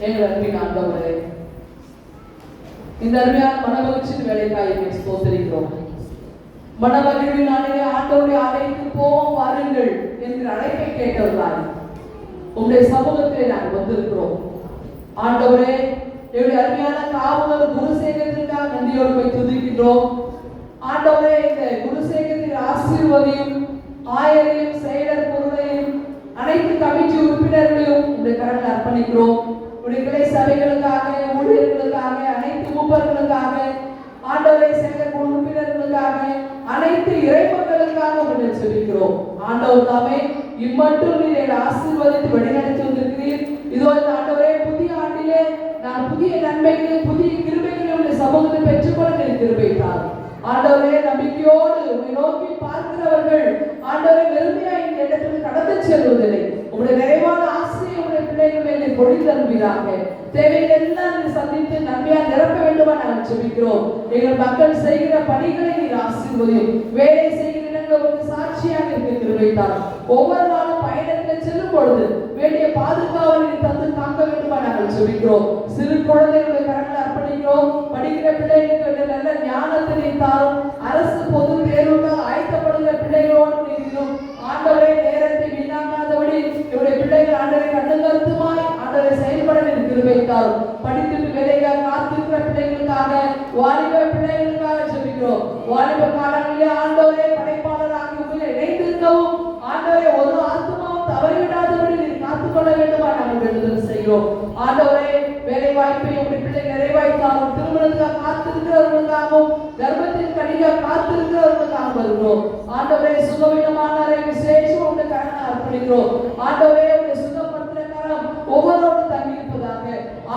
Speaker 4: எங்கள் அன்பின் ஆண்டவரே, இந்த அருமையான மனமகிழ்ச்சியின் வேலைக்காய் என்னை ஸ்தோத்திரிக்கிறோம். மனமகிழ்வின் நாளிலே ஆண்டவருடைய ஆலயத்துக்கு போவோம் வாருங்கள் என்கிற அழைப்பை கேட்டவர்களாய் உங்களுடைய சமூகத்திலே நாங்கள் வந்திருக்கிறோம். ஆண்டவரே, என்னுடைய அருமையான காவலர் குருசேகரத்திற்காக நன்றியோடு போய் துதிக்கின்றோம். ஆண்டவரே, இந்த குருசேகரத்தின் ஆசீர்வதியும் ஆயரையும் செயலர் பொருளையும் அனைத்து கமிட்டி உறுப்பினர்களையும் உங்களுடைய கரங்கள் அர்ப்பணிக்கிறோம். உடைய கிளை சபைகளுக்காக, ஊழியர்களுக்காக, அனைத்து மூப்பர்களுக்காக, ஆண்டவரை செயலர் உறுப்பினர்களுக்காக, அனைத்து இறைமக்களுக்காக உங்களை செபிக்கிறோம். ஆண்டவர் தாமே இம்மட்டும் நீர் ஆசீர்வதித்து வழிநடத்தி வந்திருக்கிறீர். இதோ இந்த ஆண்டவரே, புதிய ஆண்டிலே நான் புதிய நன்மைகளை புதிய கிருபைகளை உடைய சமூகத்தை பெற்றுக்கொள்ள நீர் கிருபைத்தார். ஆண்டவரே, நம்பிக்கையோடு உங்களை நோக்கி பார்க்கிறவர்கள் ஆண்டவரை வெறுமையாக இந்த இடத்துக்கு கடந்து செல்வதில்லை. உங்களுடைய நிறைவான ஆசையை உடைய பிள்ளைகள் மேலே பொழிந்து அனுப்பினாங்க. தேவைகள் எல்லாம் நீர் சந்தித்து நன்மையா நிரப்ப வேண்டுமா நாங்கள் ஜெபிக்கிறோம். எங்கள் மக்கள் செய்கிற பணிகளை நீர் ஆசீர்வதியும். வேலை செய்கிற இடங்கள் சாட்சியாக இருக்க கிருபைத்தார். ஒவ்வொரு நாளும் பயணத்தில் செல்லும் பொழுது வேண்டிய பாதுகாவலை தந்து காக்க வேண்டுமா நாங்கள் ஜெபிக்கிறோம். சிறு குழந்தைகளுடைய கரங்களை அர்ப்பணிக்கிறோம். படிக்கிற பிள்ளைகளுக்கு நல்ல ஞானத்தை தாரும். அரசு பொது தேர்வுக்காக ஆயத்தப்படுகிற பிள்ளைகளோடு நீங்களும் ஆண்டவரை நேரத்தை வீணாக்காதபடி இவருடைய பிள்ளைகள் ஆண்டவரை கண்ணுங்கருத்துமாய் ஆண்டவரை செயல்பட கிருபைத்தாரும். படித்துட்டு வேலைக்காக காத்திருக்கிற பிள்ளைகளுக்காக, வாலிப பிள்ளைகளுக்காக ஜெபிக்கிறோம். வாலிப காலங்களிலே ஆண்டவரை படைப்பாளராக உங்களை இணைந்திருக்கவும் ஆண்டவரை ஒரு ஆத்மாவும் தவறிவிடாதபடி நீர் காத்துக்கொள்ள வேண்டுமா நாங்கள் வேண்டுதல் செய்கிறோம். ஆண்டவரே, வேலை வாய்ப்பை உங்களுடைய பிள்ளை நிறைவாய்த்தாலும் திருமணத்துக்காக காத்திருக்கிறவர்களுக்காகவும் கர்ப்பத்தின் கனிக்காக காத்திருக்கிறவர்களுக்காக வருகிறோம். ஆண்டவரே, சுகவீனமானவரை விசேஷம் உங்களுடைய கரங்களை அர்ப்பணிக்கிறோம். ஆண்டவரே, உங்களுடைய சுகப்படுத்துகிற கரம் ஒவ்வொருவரோடு தங்கியிருப்பதாக.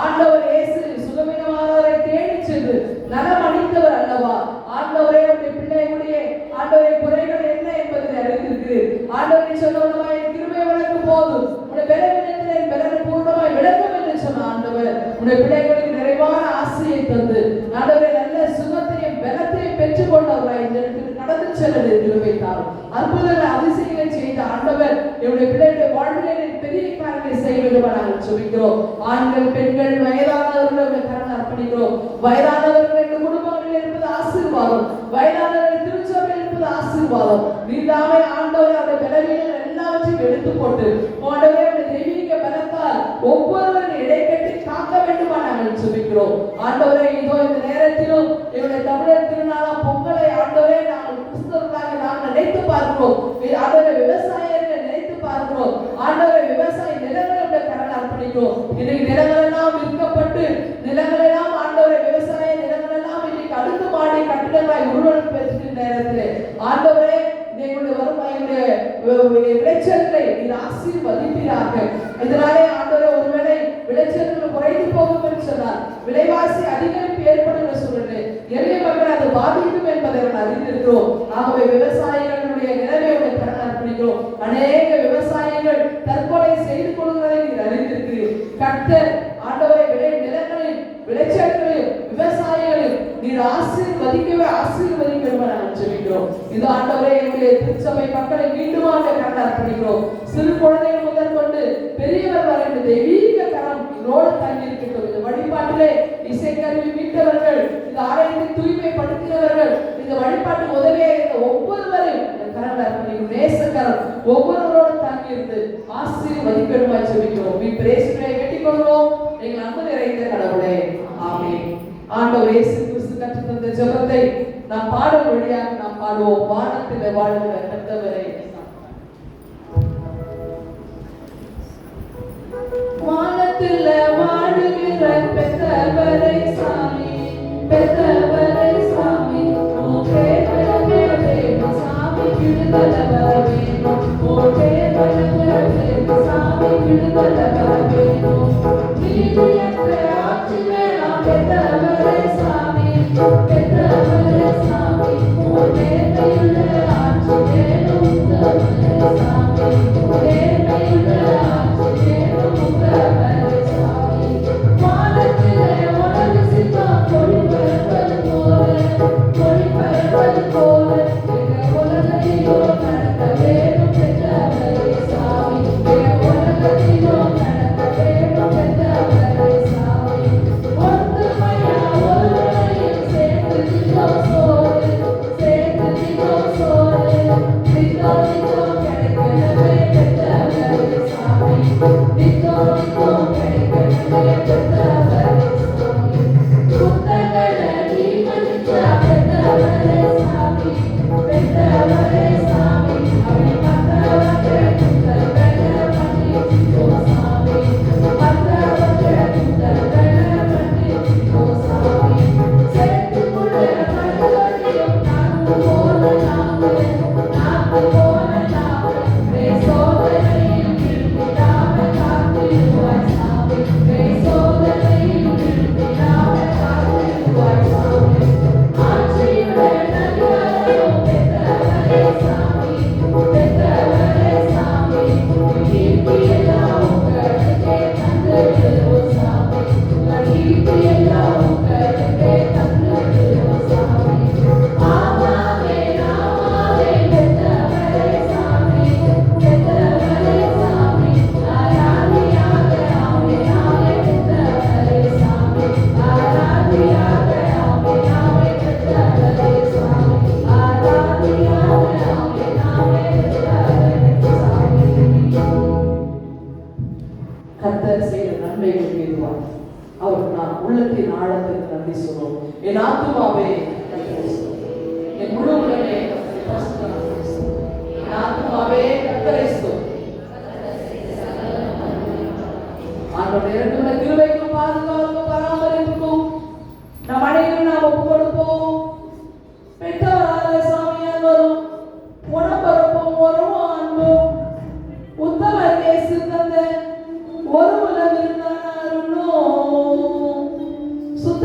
Speaker 4: ஆண்டவர் இயேசு சுகவீனமானவரை தேடி சென்று நலம் அளித்தவர் அல்லவா? ஆண்டவரே, உங்களுடைய பிள்ளைகளுடைய ஆண்டவரை குறைகள் என்ன என்பதை அறிந்திருக்கிறீர். ஆண்டவரை சொன்னவனமாய் கிருபை வழங்கும் போது உங்களுடைய பலவீனத்திலே பலன் பூர்ணமாய் விளங்கும் என்று சொன்ன ஆண்டவர் உங்களுடைய பிள்ளைகளுக்கு நிறைவான ஆசையை தந்து ஆண்டவரை நல்ல சுகத்தையும் பலத்தையும் பெற்றுக் கொண்டவராய் இந்த இடத்துக்கு கடந்து செல்ல கிருபைத்தார். அற்புதங்களை அதிசயங்களை செய்த ஆண்டவர் என்னுடைய பிள்ளைகளுடைய வாழ்விலே பெரிய காரியங்களை செய்ய வேண்டுமா நாங்கள் ஜெபிக்கிறோம். ஆண்கள், பெண்கள், வயதானவர்களுடைய கரங்களை அர்ப்பணிக்கிறோம். வயதானவர்கள் எங்கள் குடும்பங்களில் இருப்பது ஆசீர்வாதம். வயதானவர்கள் திருச்சபையில் இருப்பது ஆசீர்வாதம். நீதாமே ஆண்டவரை அவருடைய பலவீனங்கள் எல்லாவற்றையும் எடுத்து போட்டு ஆண்டவரை அவருடைய தெய்வீக பலத்தால் ஒவ்வொருவரும் இடைக்கட்டி காக்க வேண்டுமா நாங்கள் ஜெபிக்கிறோம். ஆண்டவரை, இதோ இந்த நேரத்திலும் எங்களுடைய தமிழர் திருநாளாம் பொங்கலை ஆண்டவரை நாங்கள் கிறிஸ்தவர்களாக நாங்கள் நினைத்து பார்க்கிறோம். ஆண்டவரை விவசாயிகளை நினைத்து பார்க்கிறோம். ஆண்டவரை விவசாய நிலங்களுடைய கரங்கள் அர்ப்பணிக்கிறோம். இன்னைக்கு நிலங்கள் எல்லாம் விற்கப்பட்டு நிலங்கள் எல்லாம் ஆண்டவரை விவசாய நிலங்கள் எல்லாம் இன்னைக்கு அடுக்கு மாடி கட்டிடங்களாய் உருவம் பெற்ற நேரத்திலே ஆண்டவரே, எங்களுடைய வருமாயுடைய விளைச்சல்களை நீர் ஆசீர்வதிப்பீராக. இதனாலே ஆண்டவரே, ஒருவேளை விளைச்சல்கள் குறைந்து போகும் என்று சொன்னார். விலைவாசி அதிகரிப்பு ஏற்படும் சூழலில் எளிய மக்கள் அது பாதிக்கும் என்பதை அறிந்திருக்கிறோம். ஆகவே விவசாயிகளுடைய நிலைமையுடைய கடன் அர்ப்பணிக்கிறோம். அநேக விவசாயிகள் தற்கொலை செய்து கொள்கிறதை நீர் அறிந்திருக்கிறீர். கர்த்தர் ஆண்டவரை நிலங்களில் விளைச்சல்களையும் விவசாயிகளையும் நீர் ஆசீர்வதிக்க நாங்கள் ஜெபிக்கிறோம். இது ஆண்டவரே, எங்களுடைய திருச்சபை மக்களை மீண்டும் கடன் அர்ப்பணிக்கிறோம். சிறு குழந்தைகள் முதல் கொண்டு பெரியவர் வரை இந்த தெய்வீக கரம் இதோடு தங்கி இருக்கட்டும். இந்த வழிபாட்டிலே இசைக்கருவி மீட்டவர்கள், இந்த ஆலயத்தை தூய்மைப்படுத்தினவர்கள், இந்த வழிபாட்டு உதவியை ஒவ்வொருவரும் கரங்கள் அர்ப்பணிக்கிறோம். நேசக்கரம் ஒவ்வொருவரோடு தங்கி இருந்து ஆசீர்வதிக்கணுமா ஜெபிக்கிறோம். பிரேசுகளை வெட்டிக் கொள்வோம். எங்கள் அன்பு நிறைந்த கடவுளே, ஆமென். ஆண்டவர் இயேசு கிறிஸ்து கற்றுத் தந்த ஜெபத்தை நாம் பாடல் வழியாக நாம் பாடுவோம். வானத்திலே வாழ்கிற கர்த்தரே, வானத்திலே வாழுகிற பெத்தவரே சாமி, பெத்தவரே சாமி, ஓ பேரே சாமி விடுதலை வேணும், ஓ பேரே சாமி விடுதலை வேணும். நீதி என்ற ஆட்சி வேணாம் பெத்தவரே சாமி, பெத்தவரே சாமி, ஓ நேர்மையுள்ள ஆட்சி வேணும் சாமி, நேர்மையுள்ள ஆட்சி வேணும் சாமி. வானத்திலே உனது சித்தம் பொழிப்பது போல, பொழிப்பது போல உலகையோ நடக்க வேணும் கர்த்தர் செய்த நன்மைகள் மீதுவார் அவருக்கு நான் உள்ளத்தின் ஆழத்திற்கு நன்றி சொல்லுவோம். என் ஆத்துமாவே கர்த்தரை ஸ்தோத்திரி. என் முழு உள்ளமே கர்த்தரை பரிசுத்த நாமத்தை ஸ்தோத்திரி. என் ஆத்துமாவே கர்த்தரை ஸ்தோத்திரி. ஆண்டவருடைய இரண்டுள்ள கிருபைக்கும் பாதுகாப்புக்கும் பராமரிப்புக்கும் நம் அனைவரும் நாம் ஒப்பு கொடுப்போம். பெற்றவரால சாமியால் வரும் உணப்பரப்பும் உறவும் அன்பும் உத்தமர் இயேசு தந்த ஒரு உலகில் அருளும் சுத்த